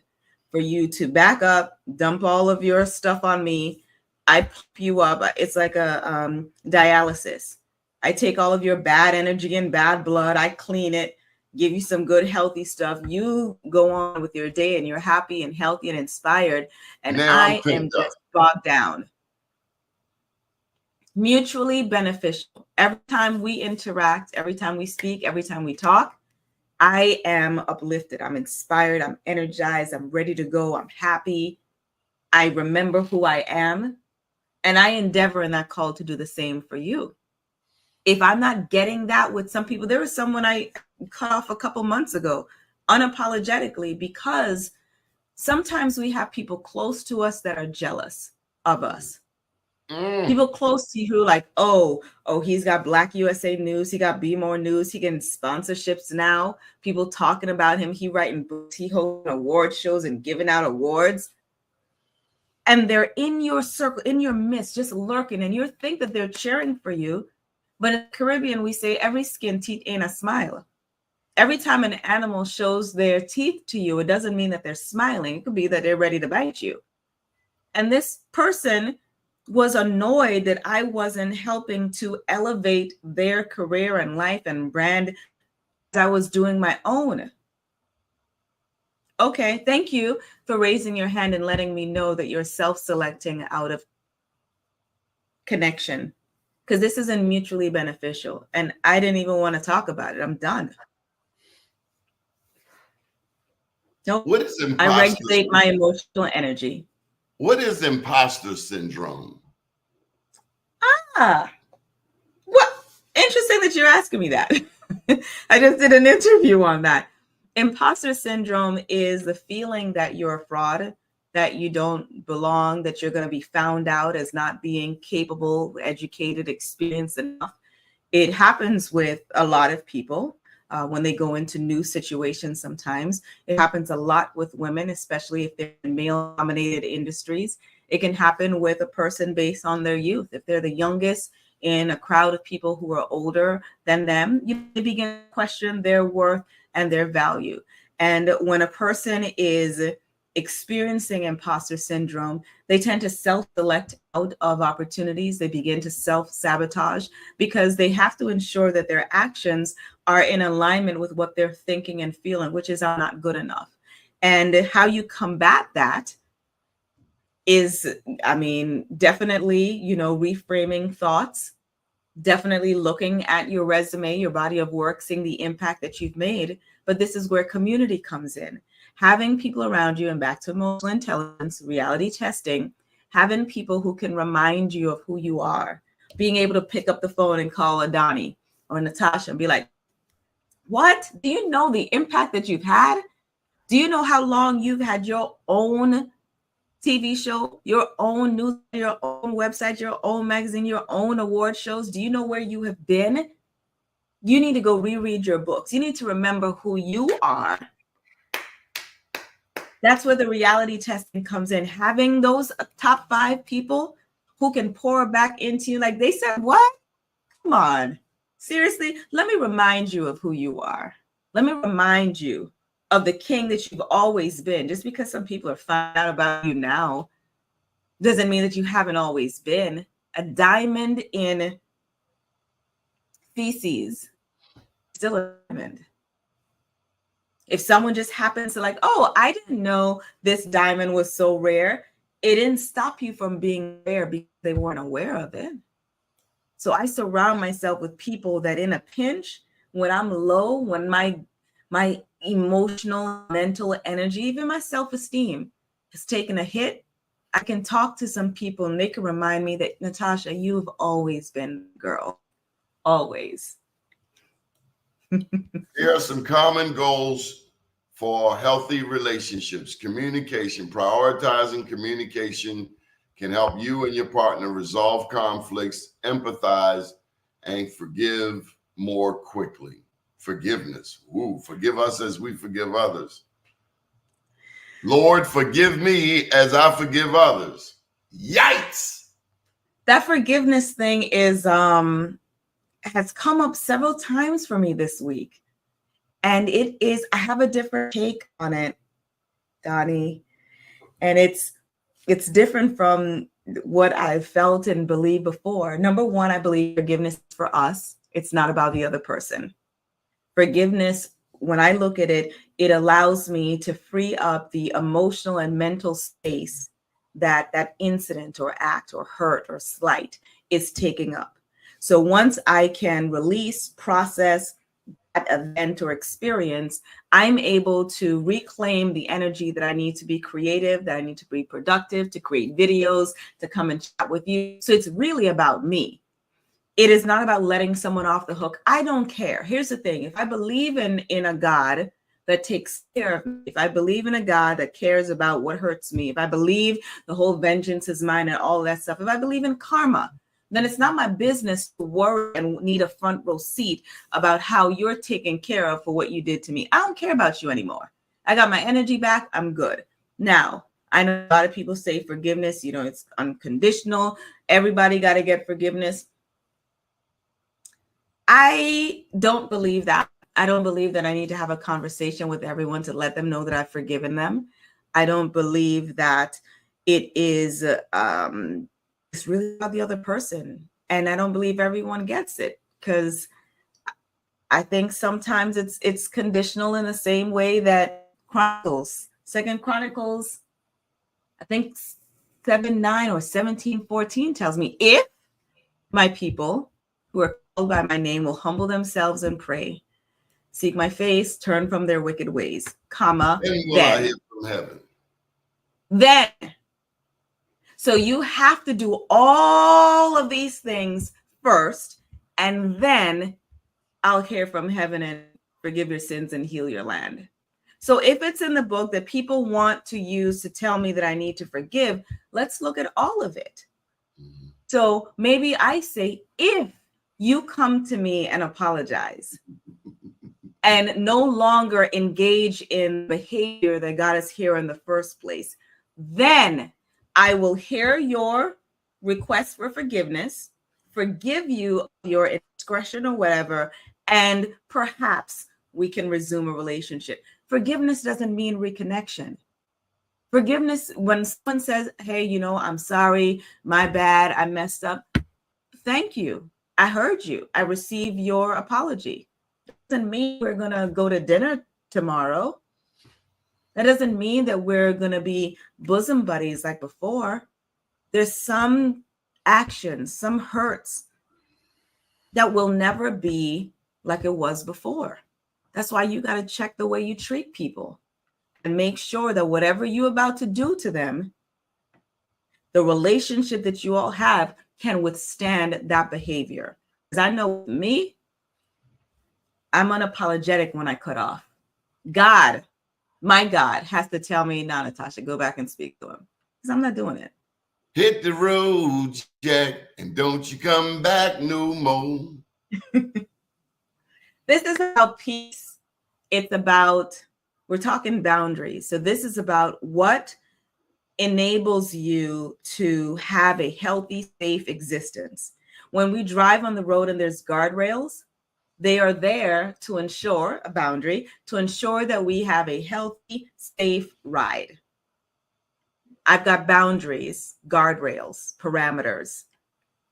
for you to back up, dump all of your stuff on me. I pump you up. It's like a dialysis. I take all of your bad energy and bad blood. I clean it, give you some good, healthy stuff. You go on with your day and you're happy and healthy and inspired. And
Now I'm
I am
pinned up.
just bogged down. Mutually beneficial. Every time we interact, every time we speak, every time we talk, I am uplifted. I'm inspired. I'm energized. I'm ready to go. I'm happy. I remember who I am. And I endeavor in that call to do the same for you. If I'm not getting that with some people, there was someone I cut off a couple months ago, unapologetically, because sometimes we have people close to us that are jealous of us. People close to you who like, oh, he's got Black USA News, he got Be More News, he getting sponsorships now. People talking about him, he writing books, he hosting award shows and giving out awards. And they're in your circle, in your midst, just lurking, and you think that they're cheering for you. But in the Caribbean, we say every skin teeth ain't a smile. Every time an animal shows their teeth to you, it doesn't mean that they're smiling. It could be that they're ready to bite you. And this person was annoyed that I wasn't helping to elevate their career and life and brand as I was doing my own. Okay, thank you for raising your hand and letting me know that you're self-selecting out of connection, because this isn't mutually beneficial. And I didn't even want to talk about it. I'm done. Nope.
What is
I
imposter?
regulate my emotional energy.
What is imposter syndrome?
What? Interesting that you're asking me that. I just did an interview on that. Imposter syndrome is the feeling that you're a fraud, that you don't belong, that you're going to be found out as not being capable, educated, experienced enough. It happens with a lot of people when they go into new situations sometimes. It happens a lot with women, especially if they're in male-dominated industries. It can happen with a person based on their youth. If they're the youngest in a crowd of people who are older than them, you begin to question their worth and their value. And when a person is experiencing imposter syndrome, they tend to self-select out of opportunities. They begin to self-sabotage because they have to ensure that their actions are in alignment with what they're thinking and feeling, which is I'm not good enough. And how you combat that is, definitely, reframing thoughts, definitely looking at your resume, your body of work, seeing the impact that you've made. But this is where community comes in. Having people around you, and back to emotional intelligence, reality testing, having people who can remind you of who you are, being able to pick up the phone and call a Donnie or Natasha and be like, what? Do you know the impact that you've had? Do you know how long you've had your own TV show, your own news, your own website, your own magazine, your own award shows? Do you know where you have been? You need to go reread your books. You need to remember who you are. That's where the reality testing comes in. Having those top 5 people who can pour back into you. Like they said, what? Come on. Seriously, let me remind you of who you are. Let me remind you of the king that you've always been. Just because some people are finding out about you now doesn't mean that you haven't always been. A diamond in feces, still a diamond. If someone just happens to like, oh, I didn't know this diamond was so rare, it didn't stop you from being rare because they weren't aware of it. So I surround myself with people that in a pinch, when I'm low, when my emotional, mental energy, even my self-esteem has taken a hit, I can talk to some people and they can remind me that, Natasha, you've always been a girl. Always.
Here are some common goals for healthy relationships. Communication. Prioritizing communication can help you and your partner resolve conflicts, empathize, and forgive more quickly. Forgiveness. Ooh, forgive us as we forgive others. Lord, forgive me as I forgive others. Yikes!
That forgiveness thing is has come up several times for me this week. And it is, I have a different take on it, Donnie. And it's different from what I felt and believed before. Number one, I believe forgiveness is for us. It's not about the other person. Forgiveness, when I look at it, it allows me to free up the emotional and mental space that that incident or act or hurt or slight is taking up. So once I can release, process that event or experience, I'm able to reclaim the energy that I need to be creative, that I need to be productive, to create videos, to come and chat with you. So it's really about me. It is not about letting someone off the hook. I don't care. Here's the thing. If I believe in a God that takes care of me, if I believe in a God that cares about what hurts me, if I believe the whole vengeance is mine and all that stuff, if I believe in karma, then it's not my business to worry and need a front row seat about how you're taken care of for what you did to me. I don't care about you anymore. I got my energy back. I'm good. Now, I know a lot of people say forgiveness, it's unconditional. Everybody got to get forgiveness. I don't believe that. I don't believe that I need to have a conversation with everyone to let them know that I've forgiven them. I don't believe that it is it's really about the other person. And I don't believe everyone gets it, because I think sometimes it's conditional in the same way that Second Chronicles, I think 7:9 or 17:14 tells me, if my people who are called by my name will humble themselves and pray, seek my face, turn from their wicked ways, comma,
Then will I hear from heaven.
Then. So you have to do all of these things first, and then I'll hear from heaven and forgive your sins and heal your land. So if it's in the book that people want to use to tell me that I need to forgive, let's look at all of it. Mm-hmm. So maybe I say, if you come to me and apologize and no longer engage in behavior that got us here in the first place, then I will hear your request for forgiveness, forgive you your indiscretion or whatever, and perhaps we can resume a relationship. Forgiveness doesn't mean reconnection. Forgiveness, when someone says, hey, I'm sorry, my bad, I messed up. Thank you. I heard you. I received your apology. That doesn't mean we're going to go to dinner tomorrow. That doesn't mean that we're going to be bosom buddies like before. There's some actions, some hurts that will never be like it was before. That's why you got to check the way you treat people and make sure that whatever you're about to do to them, the relationship that you all have can withstand that behavior. Because I know me, I'm unapologetic when I cut off. God, my God, has to tell me, nah, Natasha, go back and speak to him. Because I'm not doing it.
Hit the road, Jack, and don't you come back no more.
This is about peace. It's about, we're talking boundaries. So this is about what enables you to have a healthy, safe existence. When we drive on the road and there's guardrails, they are there to ensure a boundary, to ensure that we have a healthy, safe ride. I've got boundaries, guardrails, parameters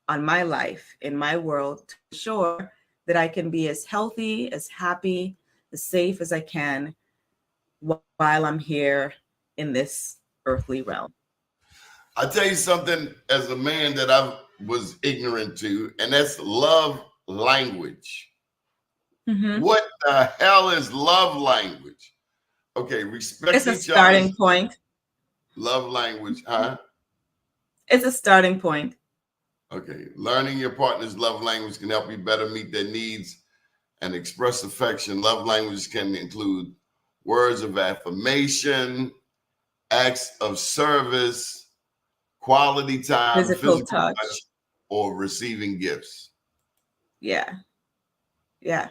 on my life, in my world, to ensure that I can be as healthy, as happy, as safe as I can while I'm here in this earthly realm.
I'll tell you something as a man that I was ignorant to, and that's love language. Mm-hmm. What the hell is love language? Okay, respect
it's
each other.
It's a starting point.
Love language, huh?
It's a starting point.
Okay. Learning your partner's love language can help you better meet their needs and express affection. Love languages can include words of affirmation, acts of service, quality time,
Physical
physical touch,
touch.
or receiving gifts.
Yeah. Yeah.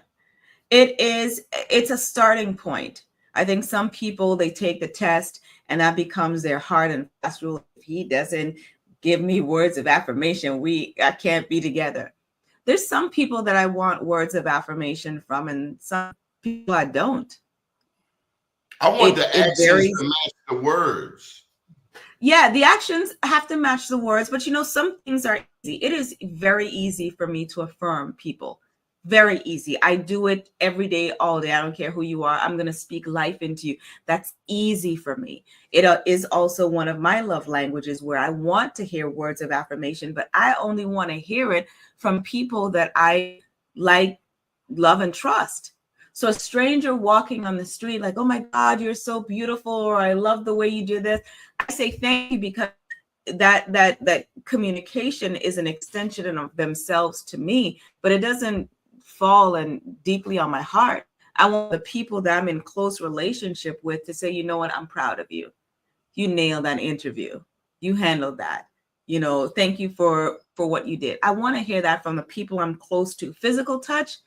It's a starting point. I think some people, they take the test and that becomes their hard and fast rule. If he doesn't give me words of affirmation, I can't be together. There's some people that I want words of affirmation from, and some people I don't.
I want the
It
actions
varies.
to match the words.
Yeah, the actions have to match the words, but some things are easy. It is very easy for me to affirm people. Very easy. I do it every day, all day. I don't care who you are. I'm going to speak life into you. That's easy for me. It is also one of my love languages where I want to hear words of affirmation, but I only want to hear it from people that I like, love, and trust. So a stranger walking on the street, like, oh my God, you're so beautiful, or I love the way you do this, I say thank you, because that communication is an extension of themselves to me, but it doesn't fall and deeply on my heart. I want the people that I'm in close relationship with to say, you know what, I'm proud of you. You nailed that interview. You handled that. Thank you for what you did. I want to hear that from the people I'm close to. Physical touch,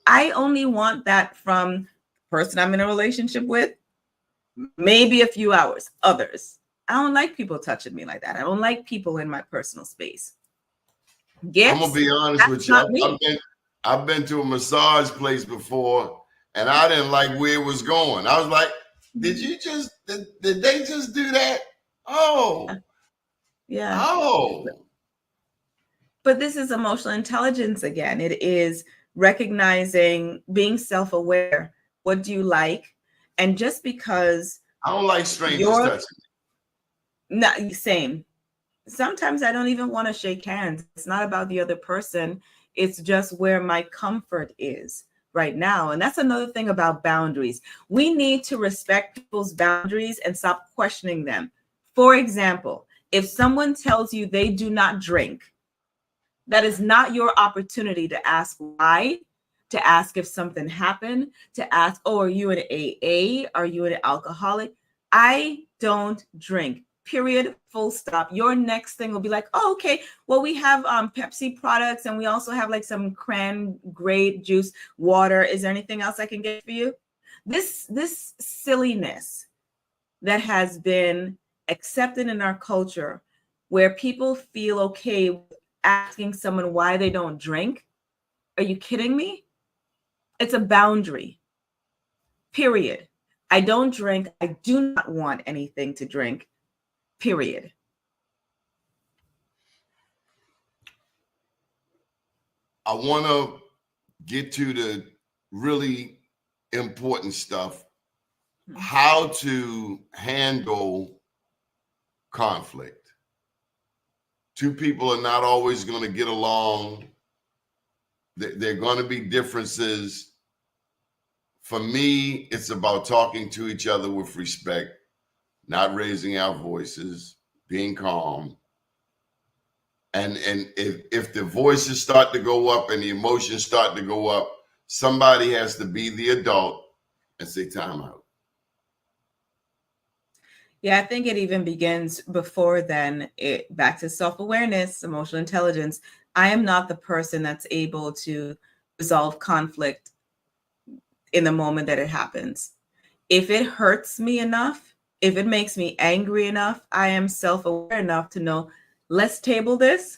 I only want that from the person I'm in a relationship with, maybe a few hours. Others, I don't like people touching me like that. I don't like people in my personal space.
I'm gonna
Gifts,
be honest
that's
with you.
not me.
I've been to a massage place before, and I didn't like where it was going. I was like, did they just do that? Oh,
Yeah.
oh.
But this is emotional intelligence again. It is recognizing, being self-aware. What do you like? And just because
I don't like strangers
you're
touching
not same, sometimes I don't even want to shake hands. It's not about the other person. It's just where my comfort is right now. And that's another thing about boundaries. We need to respect people's boundaries and stop questioning them. For example, if someone tells you they do not drink, that is not your opportunity to ask why, to ask if something happened, to ask, oh, are you an AA? Are you an alcoholic? I don't drink. Period. Full stop. Your next thing will be like, oh, okay. Well, we have Pepsi products, and we also have like some cran grape juice, water. Is there anything else I can get for you? This silliness that has been accepted in our culture, where people feel okay with asking someone why they don't drink. Are you kidding me? It's a boundary. Period. I don't drink. I do not want anything to drink. Period.
I want to get to the really important stuff. How to handle conflict. Two people are not always going to get along. There are going to be differences. For me, it's about talking to each other with respect, not raising our voices, being calm. And if the voices start to go up and the emotions start to go up, somebody has to be the adult and say, time out.
Yeah, I think it even begins before then. Back to self-awareness, emotional intelligence. I am not the person that's able to resolve conflict in the moment that it happens. If it hurts me enough, if it makes me angry enough, I am self-aware enough to know, let's table this.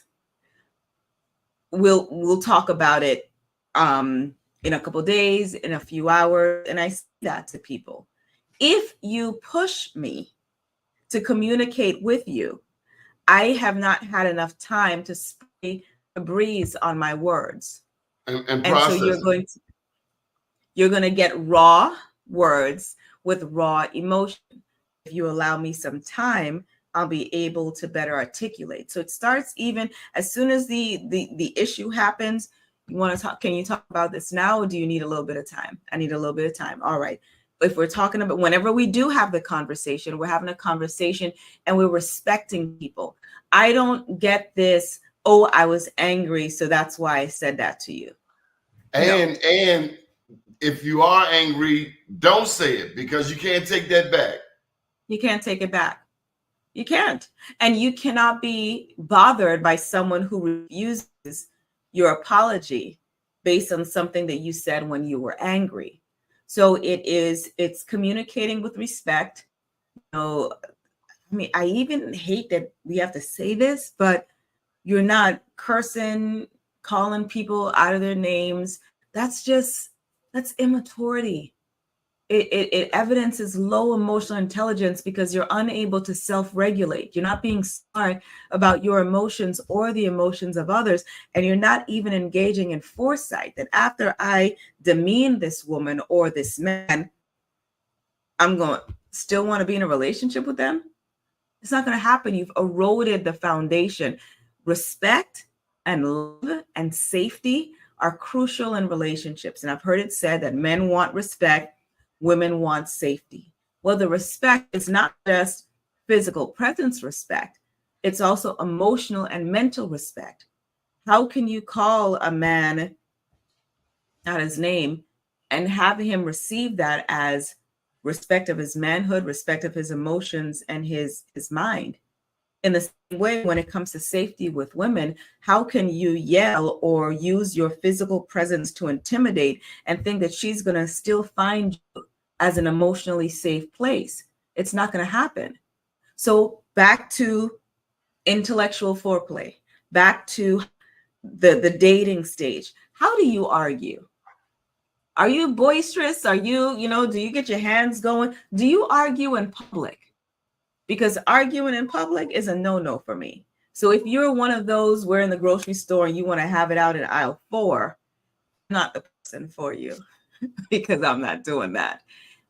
We'll talk about it in a couple of days, in a few hours. And I say that to people. If you push me to communicate with you, I have not had enough time to spray a breeze on my words.
And
And so
process
you're going to get raw words with raw emotion. If you allow me some time, I'll be able to better articulate. So it starts even as soon as the issue happens. You want to talk? Can you talk about this now, or do you need a little bit of time? I need a little bit of time. All right. if we're talking about, whenever we do have the conversation, we're having a conversation and we're respecting people. I don't get this, oh, I was angry, so that's why I said that to you.
And if you are angry, don't say it, because you can't take that back.
You can't take it back. You can't. And you cannot be bothered by someone who refuses your apology based on something that you said when you were angry. So it's communicating with respect. You know, I mean, I even hate that we have to say this, but you're not cursing, calling people out of their names. That's immaturity. It evidences low emotional intelligence because you're unable to self-regulate. You're not being smart about your emotions or the emotions of others. And you're not even engaging in foresight that after I demean this woman or this man, I'm going to still want to be in a relationship with them. It's not going to happen. You've eroded the foundation. Respect and love and safety are crucial in relationships. And I've heard it said that men want respect, women want safety. Well, the respect is not just physical presence respect. It's also emotional and mental respect. How can you call a man out his name and have him receive that as respect of his manhood, respect of his emotions and his mind? In the same way, when it comes to safety with women, how can you yell or use your physical presence to intimidate and think that she's going to still find you as an emotionally safe place? It's not going to happen. So back to intellectual foreplay, back to the dating stage. How do you argue? Are you boisterous? Are you, do you get your hands going? Do you argue in public? Because arguing in public is a no-no for me. So if you're one of those, we're in the grocery store and you want to have it out in aisle 4, I'm not the person for you because I'm not doing that.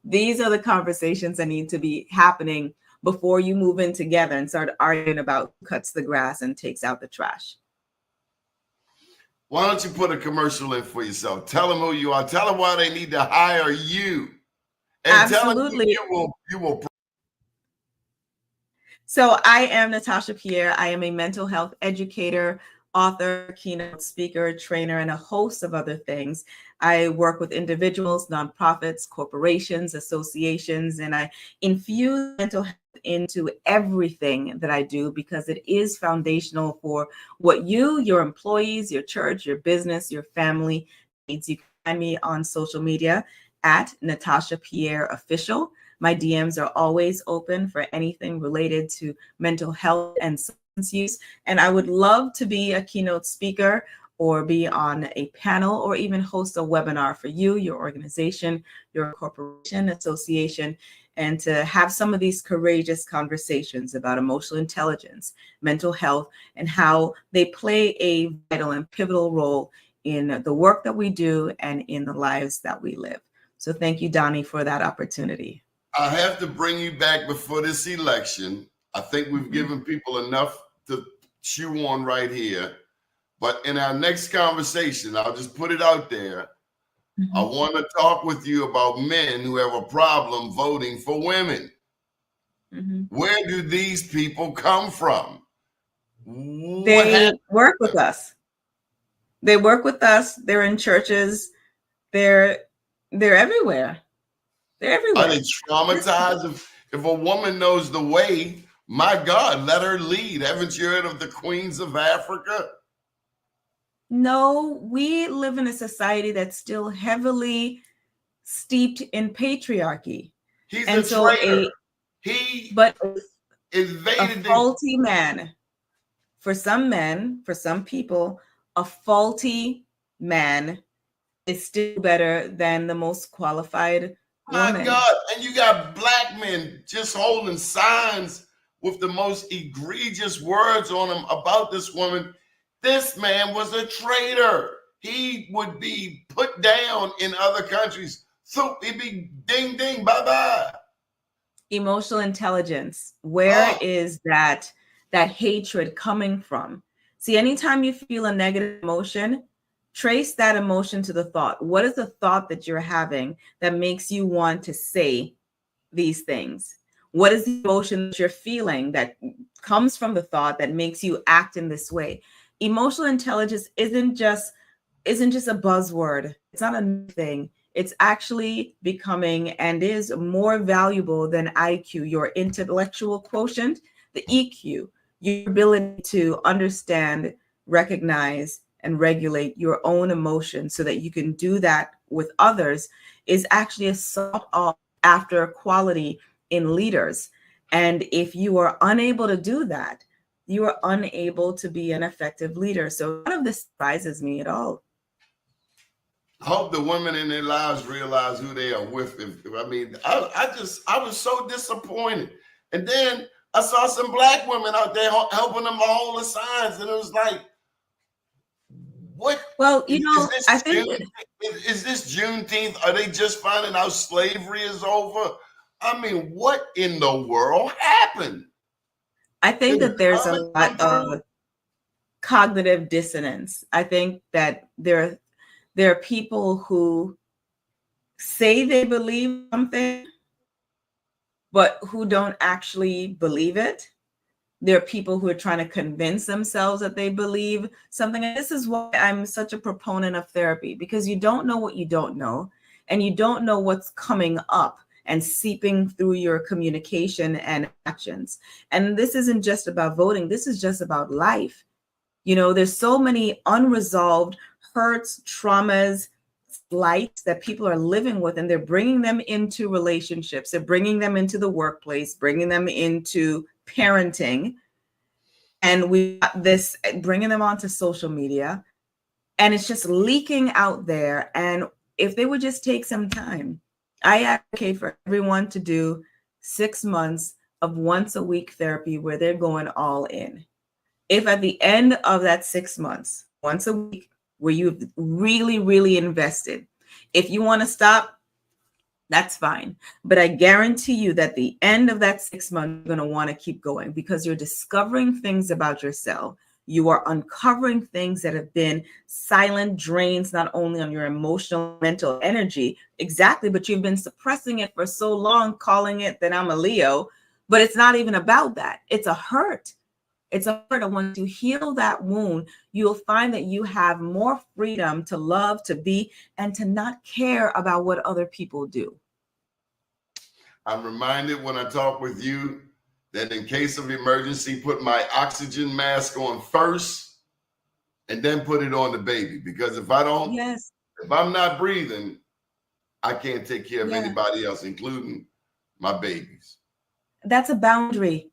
These are the conversations that need to be happening before you move in together and start arguing about who cuts the grass and takes out the trash.
Why don't you put a commercial in for yourself? Tell them who you are. Tell them why they need to hire you. And
Absolutely.
Tell them you will.
So I am Natasha Pierre. I am a mental health educator, author, keynote speaker, trainer, and a host of other things. I work with individuals, nonprofits, corporations, associations, and I infuse mental health into everything that I do because it is foundational for what you, your employees, your church, your business, your family needs. You can find me on social media at Natasha Pierre Official. My DMs are always open for anything related to mental health and substance use. And I would love to be a keynote speaker or be on a panel or even host a webinar for you, your organization, your corporation, association, and to have some of these courageous conversations about emotional intelligence, mental health, and how they play a vital and pivotal role in the work that we do and in the lives that we live. So thank you, Donnie, for that opportunity.
I have to bring you back before this election. I think we've given people enough to chew on right here. But in our next conversation, I'll just put it out there. I want to talk with you about men who have a problem voting for women. Where do these people come from?
They work with us. They work with us. They're in churches. They're everywhere. They're everywhere.
Are they traumatized? If a woman knows the way, my God, let her lead. Haven't you heard of the Queens of Africa?
No, we live in a society that's still heavily steeped in patriarchy.
He's a traitor.
But
invaded
a faulty man. For some men, for some people, a faulty man is still better than the most qualified woman.
My God, and you got black men just holding signs with the most egregious words on them about this woman. This man was a traitor. He would be put down in other countries. So he'd be ding, ding, bye-bye.
Emotional intelligence. Where is that hatred coming from? See, anytime you feel a negative emotion, Trace that emotion to the thought. What is the thought that you're having that makes you want to say these things? What is the emotion that you're feeling that comes from the thought that makes you act in this way? Emotional intelligence isn't just a buzzword. It's not a new thing. It's actually becoming and is more valuable than IQ, your intellectual quotient, the EQ, your ability to understand, recognize, and regulate your own emotions so that you can do that with others is actually a sought after quality in leaders. And if you are unable to do that, you are unable to be an effective leader. So none of this surprises me at all.
I hope the women in their lives realize who they are with. I mean, I was so disappointed. And then I saw some black women out there helping them hold the signs, and it was like, what?
Well,
Is this
I think
is this Juneteenth? Are they just finding out slavery is over? I mean, what in the world happened?
I think
Did
that there's a
the
lot of cognitive dissonance. I think that there are people who say they believe something, but who don't actually believe it. There are people who are trying to convince themselves that they believe something. And this is why I'm such a proponent of therapy, because you don't know what you don't know, and you don't know what's coming up and seeping through your communication and actions. And this isn't just about voting. This is just about life. There's so many unresolved hurts, traumas, slights that people are living with, and they're bringing them into relationships. They're bringing them into the workplace, bringing them into parenting. And we got this, bringing them onto social media, and it's just leaking out there. And if they would just take some time, I advocate for everyone to do 6 months of once a week therapy where they're going all in. If at the end of that 6 months, once a week, where you've really, really invested, if you want to stop, that's fine. But I guarantee you that the end of that 6 months, you're going to want to keep going, because you're discovering things about yourself. You are uncovering things that have been silent drains, not only on your emotional, mental energy, exactly, but you've been suppressing it for so long, calling it that I'm a Leo, but it's not even about that. It's a hurt. It's a hurt. And once you heal that wound, you'll find that you have more freedom to love, to be, and to not care about what other people do.
I'm reminded when I talk with you that in case of emergency, put my oxygen mask on first and then put it on the baby. Because if I'm not breathing, I can't take care of anybody else, including my babies.
That's a boundary.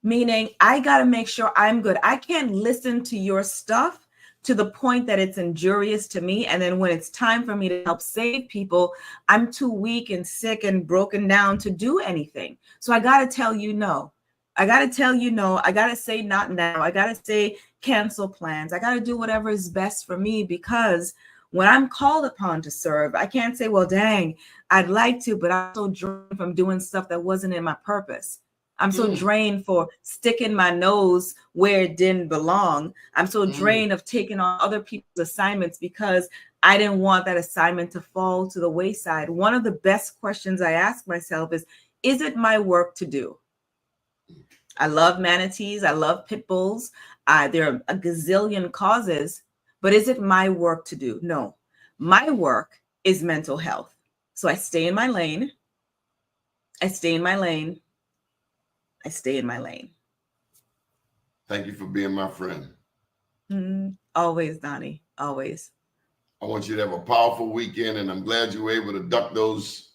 Meaning I got to make sure I'm good. I can't listen to your stuff to the point that it's injurious to me. And then when it's time for me to help save people, I'm too weak and sick and broken down to do anything. So I got to tell you no. I got to tell you no. I got to say not now. I got to say cancel plans. I got to do whatever is best for me, because when I'm called upon to serve, I can't say, well, dang, I'd like to, but I'm so drained from doing stuff that wasn't in my purpose. I'm so drained for sticking my nose where it didn't belong. I'm so drained of taking on other people's assignments because I didn't want that assignment to fall to the wayside. One of the best questions I ask myself is it my work to do? I love manatees. I love pit bulls. There are a gazillion causes, but is it my work to do? No, my work is mental health. So I stay in my lane. I stay in my lane. I stay in my lane.
Thank you for being my friend.
Always, Donnie. Always.
I want you to have a powerful weekend, and I'm glad you were able to duck those,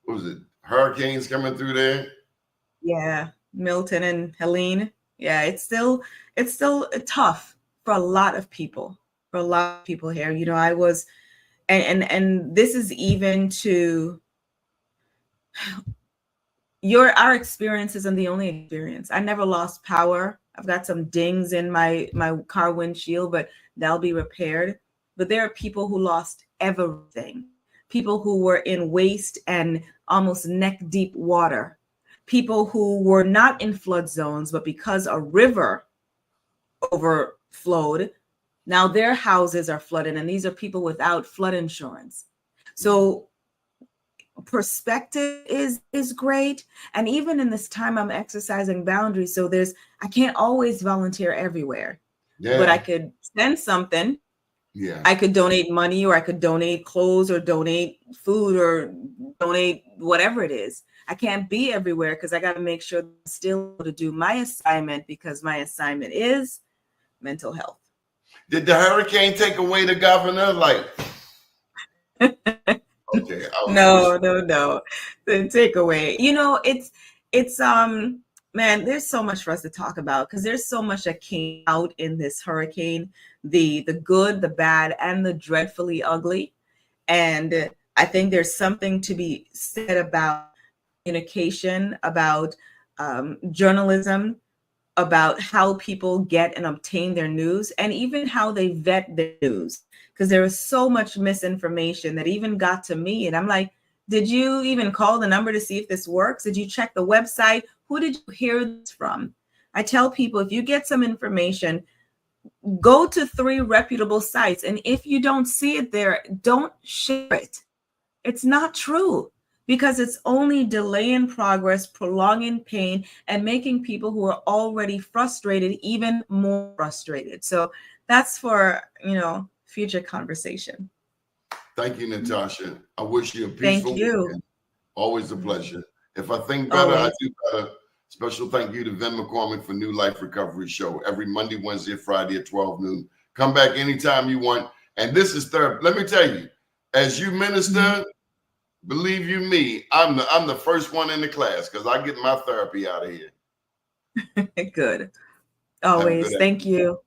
what was it, hurricanes coming through there?
Yeah, Milton and Helene. Yeah, it's still tough for a lot of people. For a lot of people here, I was, and this is even to our experience isn't the only experience. I never lost power. I've got some dings in my car windshield, but that'll be repaired. But there are people who lost everything. People who were in waist and almost neck deep water. People who were not in flood zones, but because a river overflowed, Now their houses are flooded, and these are people without flood insurance. So perspective is great. And even in this time, I'm exercising boundaries. So I can't always volunteer everywhere, but I
Yeah.
could send something.
Yeah.
I could donate money, or I could donate clothes, or donate food, or donate whatever it is. I can't be everywhere because I got to make sure I'm still able to do my assignment, because my assignment is mental health.
Did the hurricane take away the governor? Like, okay, I was.
No. The takeaway. It's man, there's so much for us to talk about, because there's so much that came out in this hurricane, the good, the bad, and the dreadfully ugly. And I think there's something to be said about communication, about journalism, about how people get and obtain their news, and even how they vet their news. Because there was so much misinformation that even got to me. And I'm like, did you even call the number to see if this works? Did you check the website? Who did you hear this from? I tell people, if you get some information, go to 3 reputable sites. And if you don't see it there, don't share it. It's not true, because it's only delaying progress, prolonging pain, and making people who are already frustrated even more frustrated. So that's for, future conversation.
Thank you, Natasha. I wish you a
Thank
peaceful
you.
weekend. Always a pleasure. If I think better, I
Always.
do better. Special thank you to Vin McCormick for New Life Recovery Show every Monday, Wednesday, Friday at 12 noon. Come back anytime you want. And this is therapy. Let me tell you, as you minister, believe you me, I'm the first one in the class, because I get my therapy out of here.
Good.
Have a good
Always.
afternoon.
Thank you.